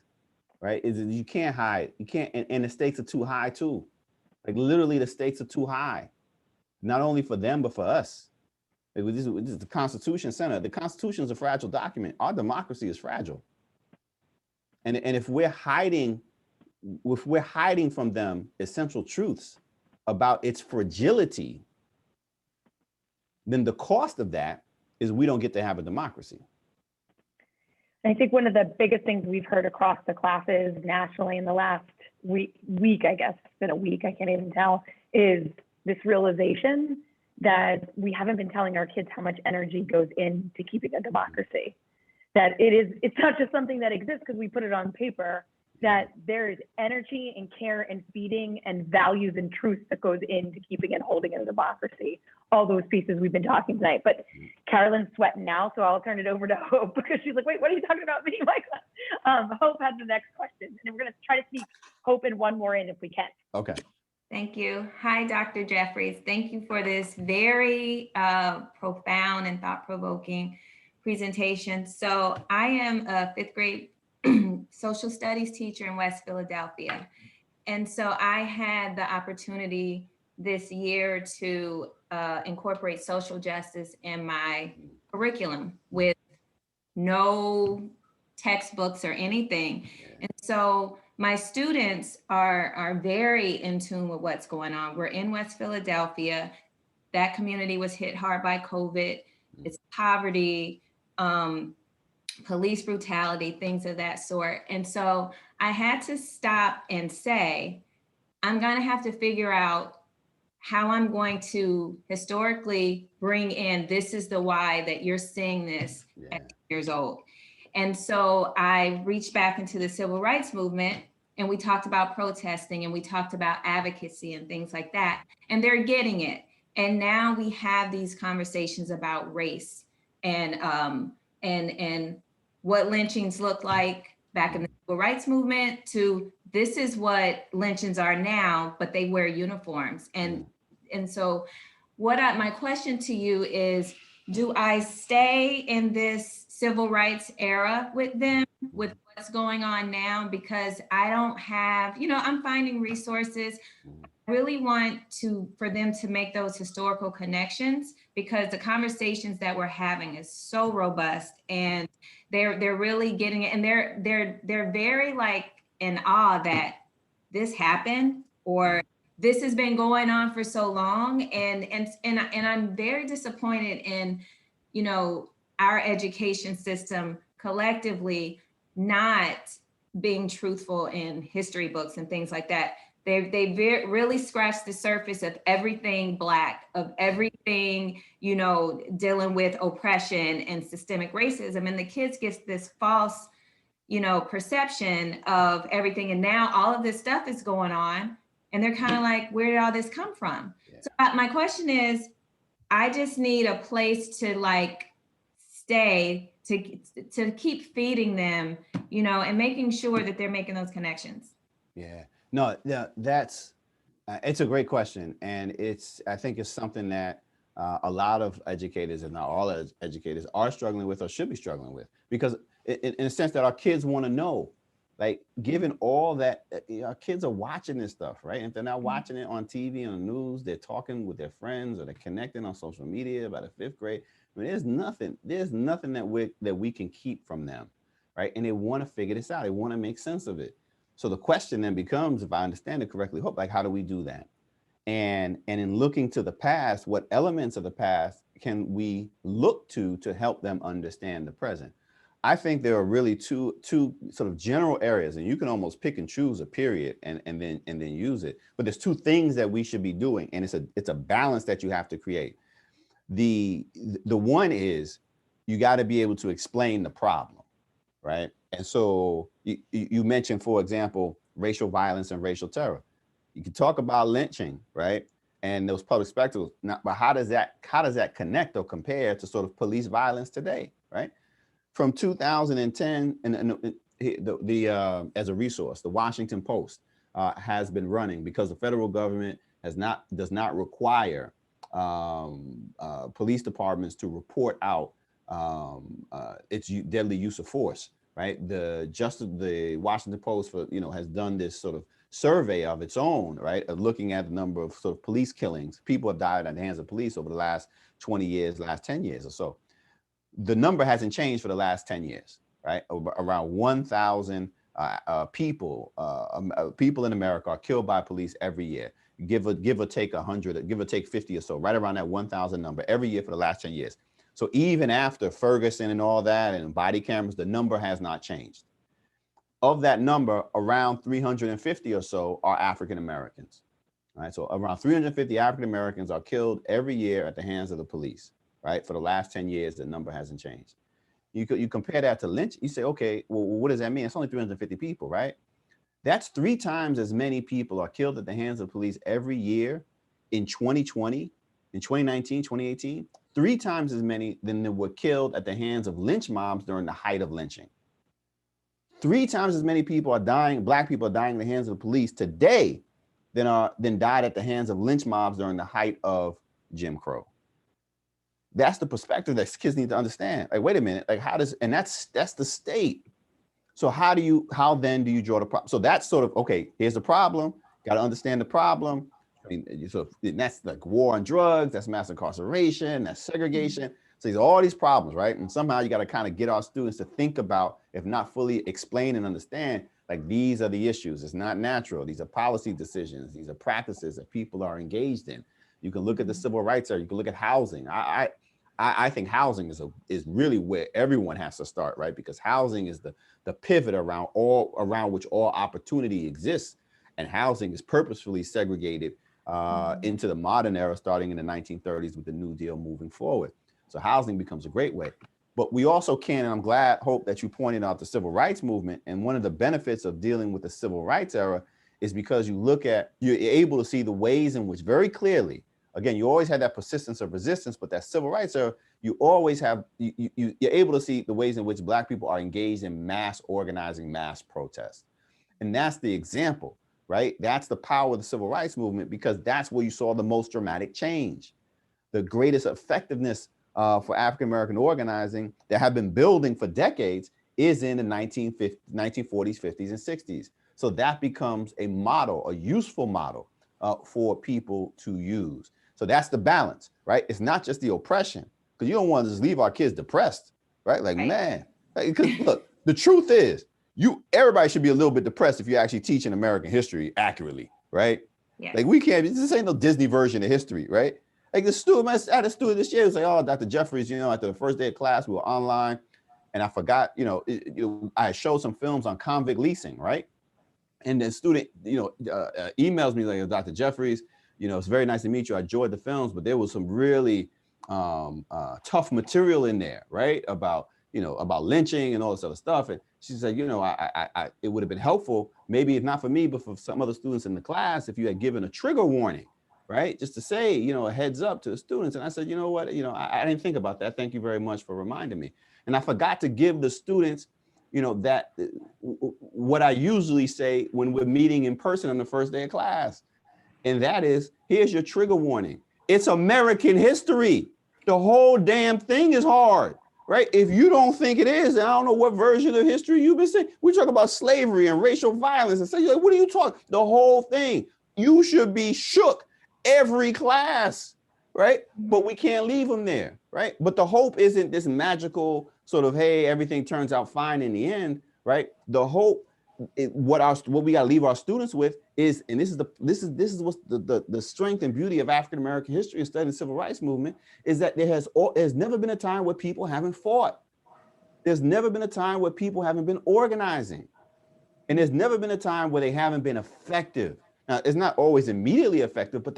right? You can't hide. You can't, and the stakes are too high too. Like literally the stakes are too high, not only for them, but for us. This is the Constitution Center. The Constitution is a fragile document. Our democracy is fragile. And if we're hiding from them essential truths about its fragility, then the cost of that is we don't get to have a democracy. I think one of the biggest things we've heard across the classes nationally in the last week, I guess it's been a week, I can't even tell, is this realization that we haven't been telling our kids how much energy goes into keeping a democracy. That it's not just something that exists because we put it on paper, that there is energy and care and feeding and values and truth that goes into keeping and holding a democracy. All those pieces we've been talking tonight. But Carolyn's sweating now, so I'll turn it over to Hope, because she's like, wait, what are you talking about me? Hope has the next question. And we're gonna try to sneak Hope and one more in if we can. Okay. Thank you. Hi, Dr. Jeffries. Thank you for this very profound and thought-provoking presentation. So I am a 5th grade social studies teacher in West Philadelphia. And so I had the opportunity this year to incorporate social justice in my curriculum with no textbooks or anything. And so my students are very in tune with what's going on. We're in West Philadelphia. That community was hit hard by COVID. It's poverty, police brutality, things of that sort. And so I had to stop and say, I'm going to have to figure out how I'm going to historically bring in, this is the why that you're seeing this at 8 years old. And so I reached back into the civil rights movement, and we talked about protesting, and we talked about advocacy and things like that. And they're getting it. And now we have these conversations about race and what lynchings look like back in the civil rights movement to this is what lynchings are now, but they wear uniforms. And so my question to you is, do I stay in this civil rights era with them, with what's going on now? Because I don't have, I'm finding resources. I really want for them to make those historical connections, because the conversations that we're having is so robust, and they're really getting it. And they're very like in awe that this happened, or this has been going on for so long. And I'm very disappointed in, our education system collectively not being truthful in history books and things like that. They really scratched the surface of everything Black, of everything, dealing with oppression and systemic racism. And the kids get this false, perception of everything. And now all of this stuff is going on, and they're kind of like, where did all this come from? Yeah. So my question is, I just need a place to stay, to keep feeding them, and making sure that they're making those connections. Yeah. No, that's it's a great question, and I think it's something that a lot of educators, and not all educators, are struggling with or should be struggling with, because in a sense that our kids want to know, like, given all that, our kids are watching this stuff, right? And if they're not watching it on TV, on the news, they're talking with their friends, or they're connecting on social media about the fifth grade. I mean, there's nothing that we can keep from them, right? And they want to figure this out. They want to make sense of it. So the question then becomes, if I understand it correctly, Hope, like, how do we do that? And in looking to the past, what elements of the past can we look to help them understand the present? I think there are really two sort of general areas, and you can almost pick and choose a period and then use it. But there's two things that we should be doing, and it's a balance that you have to create. The one is, you got to be able to explain the problem, right? And so you mentioned, for example, racial violence and racial terror. You can talk about lynching, right? And those public spectacles. Now, but how does that connect or compare to sort of police violence today, right? From 2010, and as a resource, the Washington Post has been running, because the federal government does not require police departments to report out its deadly use of force, right? The Washington Post has done this sort of survey of its own, right, of looking at the number of sort of police killings. People have died at the hands of police over the last 20 years, last 10 years or so. The number hasn't changed for the last 10 years, right? Around 1,000 people in America are killed by police every year. Give or take 100, give or take 50 or so, right around that 1,000 number every year for the last 10 years. So even after Ferguson and all that and body cameras, the number has not changed. Of that number, around 350 or so are African Americans. Right, so around 350 African Americans are killed every year at the hands of the police. Right, for the last 10 years, the number hasn't changed. You compare that to lynch. You say, okay, well, what does that mean? It's only 350 people, right? That's 3 times as many people are killed at the hands of police every year in 2020, in 2019, 2018. 3 times as many than were killed at the hands of lynch mobs during the height of lynching. 3 times as many people are dying, Black people are dying in the hands of the police today than died at the hands of lynch mobs during the height of Jim Crow. That's the perspective that kids need to understand. Like, wait a minute, like, and that's the state. So how then do you draw the problem? So that's sort of, okay, here's the problem. Got to understand the problem. I mean, that's like war on drugs, that's mass incarceration, that's segregation. So these are all these problems, right? And somehow you got to kind of get our students to think about, if not fully explain and understand, like, these are the issues. It's not natural. These are policy decisions. These are practices that people are engaged in. You can look at the civil rights area. You can look at housing. I think housing is really where everyone has to start, right? Because housing is the pivot around which all opportunity exists, and housing is purposefully segregated into the modern era, starting in the 1930s with the New Deal moving forward. So housing becomes a great way. But we also can, and I'm glad, Hope, that you pointed out the civil rights movement. And one of the benefits of dealing with the civil rights era is because you're able to see the ways in which, very clearly, again, you always had that persistence of resistance, but that civil rights era, you always have, you're able to see the ways in which Black people are engaged in mass organizing, mass protest. And that's the example, right? That's the power of the civil rights movement, because that's where you saw the most dramatic change. The greatest effectiveness for African-American organizing that have been building for decades is in the 1940s, 50s, and 60s. So that becomes a model, a useful model for people to use. So that's the balance, right? It's not just the oppression, because you don't want to just leave our kids depressed, right? Like, man, because look, the truth is, everybody should be a little bit depressed if you're actually teaching American history accurately, right? Yeah. Like, we can't, this ain't no Disney version of history, right? Like, I had a student this year who was like, oh, Dr. Jeffries, after the first day of class, we were online, and I forgot, I showed some films on convict leasing, right? And the student, emails me like, Dr. Jeffries, it's very nice to meet you. I enjoyed the films, but there was some really tough material in there, right? About lynching and all this other stuff. And she said, it would have been helpful, maybe if not for me, but for some other students in the class, if you had given a trigger warning, right? Just to say, a heads up to the students. And I said, you know what, I didn't think about that. Thank you very much for reminding me. And I forgot to give the students you know, that what I usually say when we're meeting in person on the first day of class. And that is, here's your trigger warning. It's American history. The whole damn thing is hard, right? If you don't think it is, then I don't know what version of history you've been saying. We talk about slavery and racial violence and say, like, what are you talking? The whole thing. You should be shook every class, right? But we can't leave them there, right? But the hope isn't this magical sort of, hey, everything turns out fine in the end, right? The hope, what we got to leave our students with is, and this is what's the strength and beauty of African American history and studying the civil rights movement, is that there's never been a time where people haven't fought. There's never been a time where people haven't been organizing, and there's never been a time where they haven't been effective. Now, it's not always immediately effective, but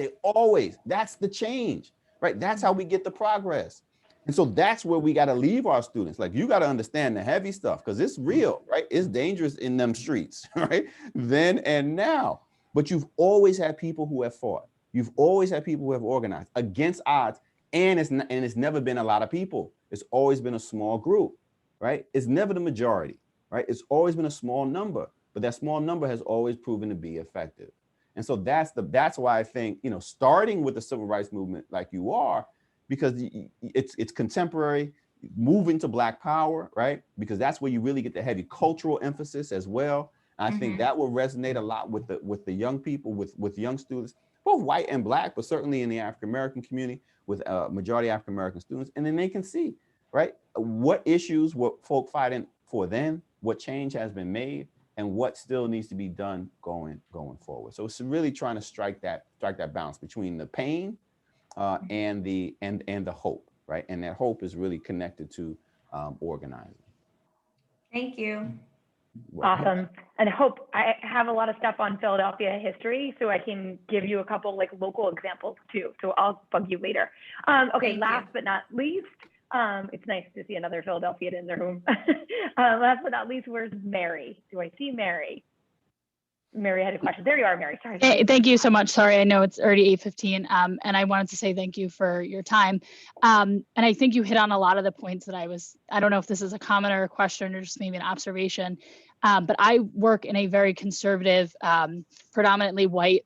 that's the change, right? That's how we get the progress. And so that's where we got to leave our students. Like, you got to understand the heavy stuff, because it's real, right? It's dangerous in them streets, right? Then and now. But you've always had people who have fought. You've always had people who have organized against odds. And it's never been a lot of people. It's always been a small group, right? It's never the majority, right? It's always been a small number, but that small number has always proven to be effective. And so that's why I think, you know, starting with the civil rights movement like you are, because it's contemporary, moving to Black power, right? Because that's where you really get the heavy cultural emphasis as well. And I think that will resonate a lot with the young people, with young students, both white and Black, but certainly in the African-American community, with majority African-American students. And then they can see, right, what issues were folk fighting for then, what change has been made, and what still needs to be done going forward. So it's really trying to strike that balance between the pain and the hope, right? And that hope is really connected to organizing. Thank you. Awesome. And hope, I have a lot of stuff on Philadelphia history, so I can give you a couple like local examples too. So I'll bug you later. Okay, last but not least, it's nice to see another Philadelphian in the room. Last but not least, where's Mary? Do I see Mary? Mary had a question. There you are, Mary. Sorry. Hey, thank you so much. Sorry, I know it's already 8:15, and I wanted to say thank you for your time. And I think you hit on a lot of the points that I don't know if this is a comment or a question or just maybe an observation, but I work in a very conservative, predominantly white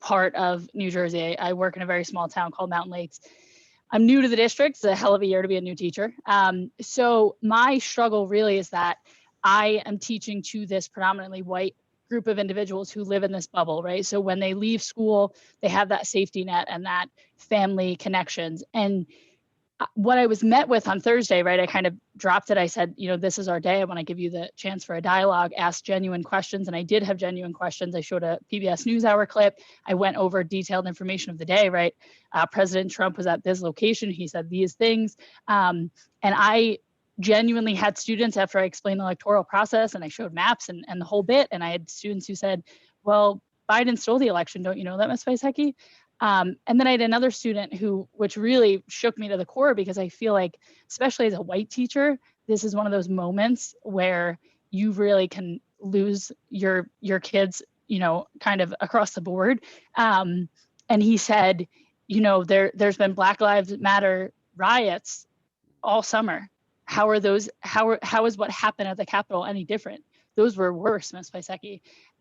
part of New Jersey. I work in a very small town called Mountain Lakes. I'm new to the district. It's a hell of a year to be a new teacher. So my struggle really is that I am teaching to this predominantly white group of individuals who live in this bubble, right? So when they leave school, they have that safety net and that family connections. And what I was met with on Thursday, right, I kind of dropped it. I said, you know, this is our day. I want to give you the chance for a dialogue, ask genuine questions. And I did have genuine questions. I showed a PBS NewsHour clip. I went over detailed information of the day, right? President Trump was at this location. He said these things. And I genuinely had students, after I explained the electoral process and I showed maps and the whole bit, and I had students who said, well, Biden stole the election. Don't you know that, Ms. Weisecki? And then I had another student which really shook me to the core, because I feel like, especially as a white teacher, this is one of those moments where you really can lose your kids, you know, kind of across the board. And he said, you know, there's been Black Lives Matter riots all summer. How is what happened at the Capitol any different? Those were worse, Ms. Weisecki.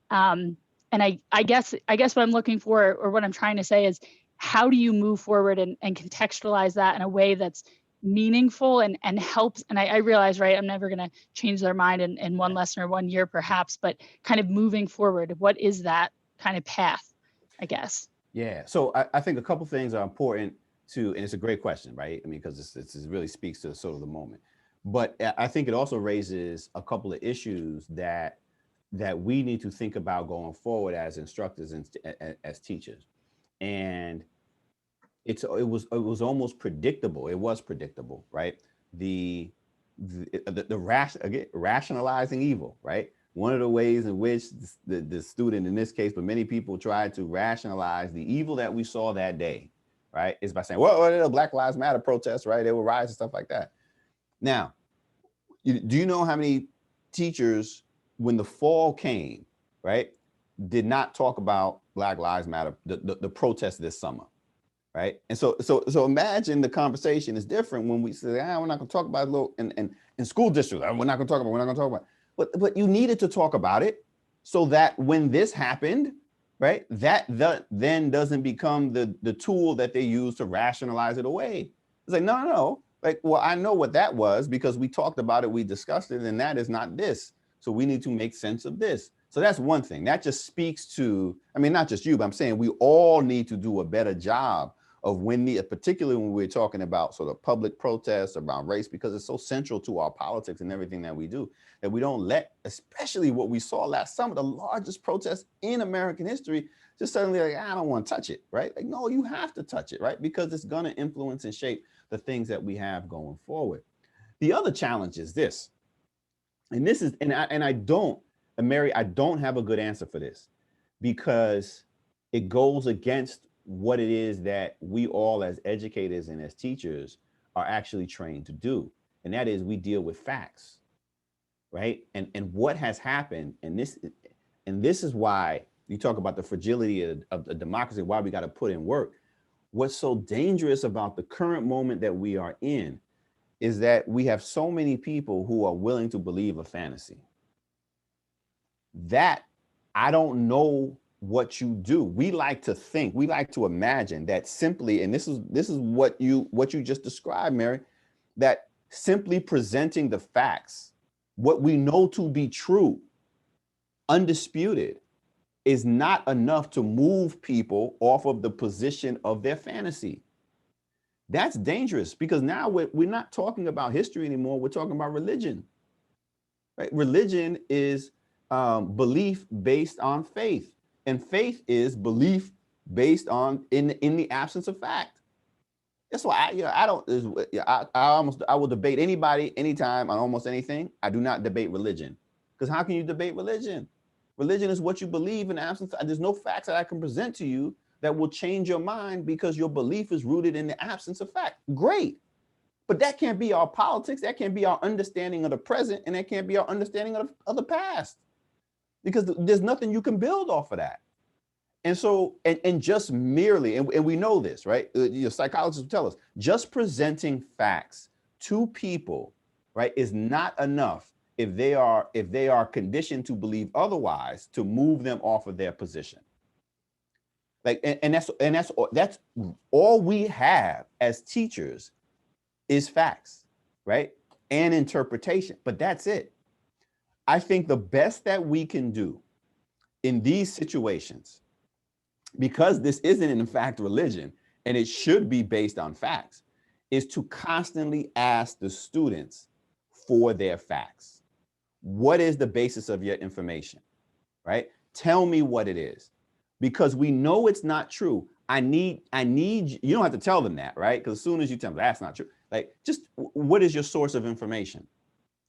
And I guess what I'm looking for, or what I'm trying to say, is how do you move forward and contextualize that in a way that's meaningful and helps? And I realize, right, I'm never going to change their mind in one lesson or 1 year perhaps, but kind of moving forward, what is that kind of path, I guess? Yeah, so I think a couple things are important and it's a great question, right? I mean, because this really speaks to sort of the moment. But I think it also raises a couple of issues that we need to think about going forward as instructors and as teachers. And it was almost predictable. It was predictable, right? Rationalizing evil, right? One of the ways in which the student in this case, but many people tried to rationalize the evil that we saw that day, right, is by saying, well, the Black Lives Matter protests, right? They were riots and stuff like that. Now, do you know how many teachers, when the fall came, right, did not talk about Black Lives Matter, the protest this summer, right? And so imagine the conversation is different when we say, we're not going to talk about in school districts. We're not going to talk about. but you needed to talk about it so that when this happened, right, that then doesn't become the tool that they use to rationalize it away. It's like, no. Like, well, I know what that was because we talked about it, we discussed it, and that is not this. So we need to make sense of this. So that's one thing. That just speaks to, I mean, not just you, but I'm saying we all need to do a better job of particularly when we're talking about sort of public protests around race, because it's so central to our politics and everything that we do, that we don't let, especially what we saw last summer, the largest protests in American history, just suddenly like, I don't want to touch it, right? Like, no, you have to touch it, right? Because it's going to influence and shape the things that we have going forward. The other challenge is this, and this is, Mary, I don't have a good answer for this because it goes against what it is that we all as educators and as teachers are actually trained to do. And that is we deal with facts, right? And what has happened, and this is why you talk about the fragility of the democracy, why we got to put in work. What's so dangerous about the current moment that we are in is that we have so many people who are willing to believe a fantasy. That I don't know what you do. We like to think, we like to imagine that simply, and this is what you just described, Mary, that simply presenting the facts, what we know to be true, undisputed, is not enough to move people off of the position of their fantasy. That's dangerous because now we're not talking about history anymore. We're talking about religion, right? Religion is belief based on faith, and faith is belief based on in the absence of fact. That's why I will debate anybody anytime on almost anything. I do not debate religion, because how can you debate religion? Religion is what you believe in absence. There's no facts that I can present to you that will change your mind because your belief is rooted in the absence of fact. Great. But that can't be our politics. That can't be our understanding of the present. And that can't be our understanding of the past, because there's nothing you can build off of that. And so, and just merely, and we know this, right? Your psychologists will tell us, just presenting facts to people, right, is not enough if they are conditioned to believe otherwise, to move them off of their position. Like, and that's all we have as teachers is facts, right? And interpretation, but that's it. I think the best that we can do in these situations, because this isn't in fact religion, and it should be based on facts, is to constantly ask the students for their facts. What is the basis of your information, right? Tell me what it is. Because we know it's not true. I need, you don't have to tell them that, right? Because as soon as you tell them that's not true, like, just what is your source of information,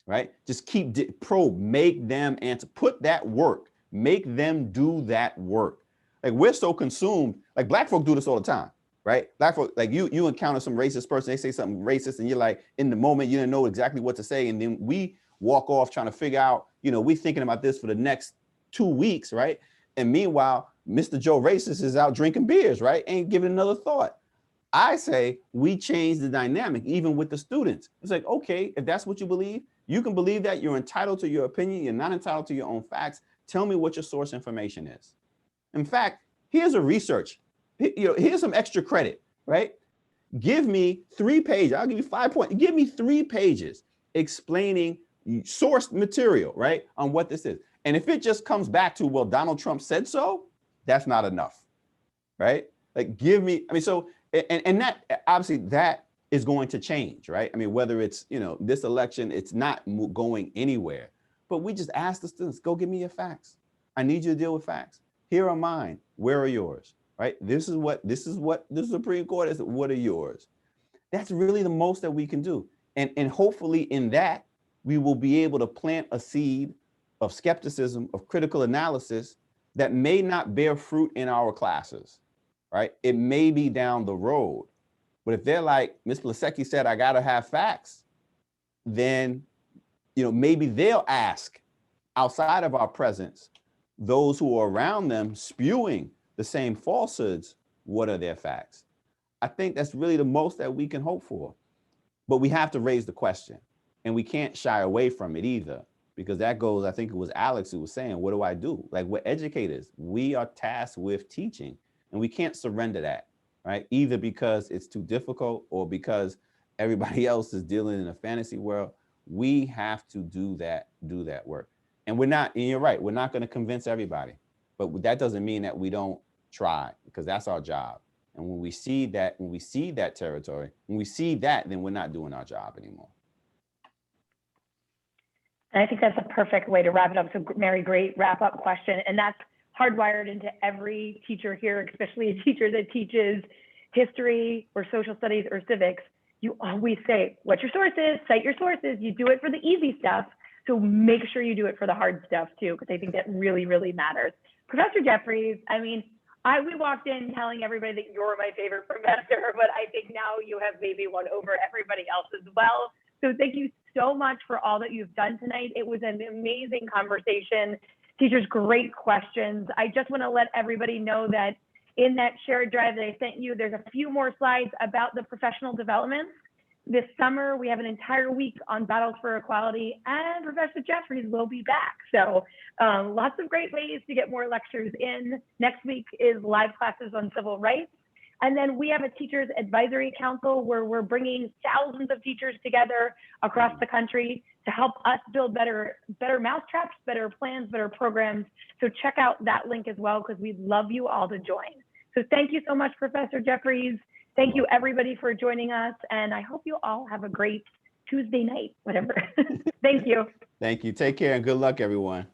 right? Just keep probe, make them answer, put that work, make them do that work. Like, we're so consumed, like Black folk do this all the time, right? Black folk, like you encounter some racist person, they say something racist and you're like, in the moment, you didn't know exactly what to say. And then we walk off trying to figure out, we thinking about this for the next 2 weeks, right? And meanwhile, Mr. Joe Racist is out drinking beers, right? Ain't giving another thought. I say we change the dynamic, even with the students. It's like, okay, if that's what you believe, you can believe that. You're entitled to your opinion. You're not entitled to your own facts. Tell me what your source information is. In fact, here's a research. Here's some extra credit, right? Give me 3 pages. I'll give you 5 points. Give me 3 pages explaining sourced material, right, on what this is. And if it just comes back to, well, Donald Trump said so, that's not enough, right? Like, give me, so, and that, obviously, that is going to change, right? I mean, whether it's, this election, it's not going anywhere, but we just ask the students, go give me your facts. I need you to deal with facts. Here are mine. Where are yours, right? This is what the Supreme Court is. What are yours? That's really the most that we can do. And hopefully in that, we will be able to plant a seed of skepticism, of critical analysis that may not bear fruit in our classes, right? It may be down the road. But if they're like, Ms. Plasecki said, I got to have facts, then, maybe they'll ask outside of our presence, those who are around them spewing the same falsehoods, what are their facts? I think that's really the most that we can hope for. But we have to raise the question, and we can't shy away from it either. because that goes, I think it was Alex who was saying, what do I do? Like, we're educators. We are tasked with teaching, and we can't surrender that, right? Either because it's too difficult or because everybody else is dealing in a fantasy world. We have to do that work. And we're not, and you're right, we're not going to convince everybody, but that doesn't mean that we don't try, because that's our job. And when we see that territory, when we see that, then we're not doing our job anymore. And I think that's a perfect way to wrap it up. So Mary, great wrap up question. And that's hardwired into every teacher here, especially a teacher that teaches history or social studies or civics. You always say, what's your sources? Cite your sources. You do it for the easy stuff. So make sure you do it for the hard stuff too, because I think that really, really matters. Professor Jeffries, I mean, we walked in telling everybody that you're my favorite professor, but I think now you have maybe won over everybody else as well. So thank you so much for all that you've done tonight. It was an amazing conversation. Teachers, great questions. I just want to let everybody know that in that shared drive that I sent you, there's a few more slides about the professional development. This summer, we have an entire week on battles for equality, and Professor Jeffries will be back. So lots of great ways to get more lectures in. Next week is live classes on civil rights. And then we have a teachers advisory council where we're bringing thousands of teachers together across the country to help us build better mousetraps, better plans, better programs. So check out that link as well, because we'd love you all to join. So thank you so much, Professor Jeffries. Thank you everybody for joining us. And I hope you all have a great Tuesday night, whatever. Thank you. Thank you. Take care and good luck, everyone.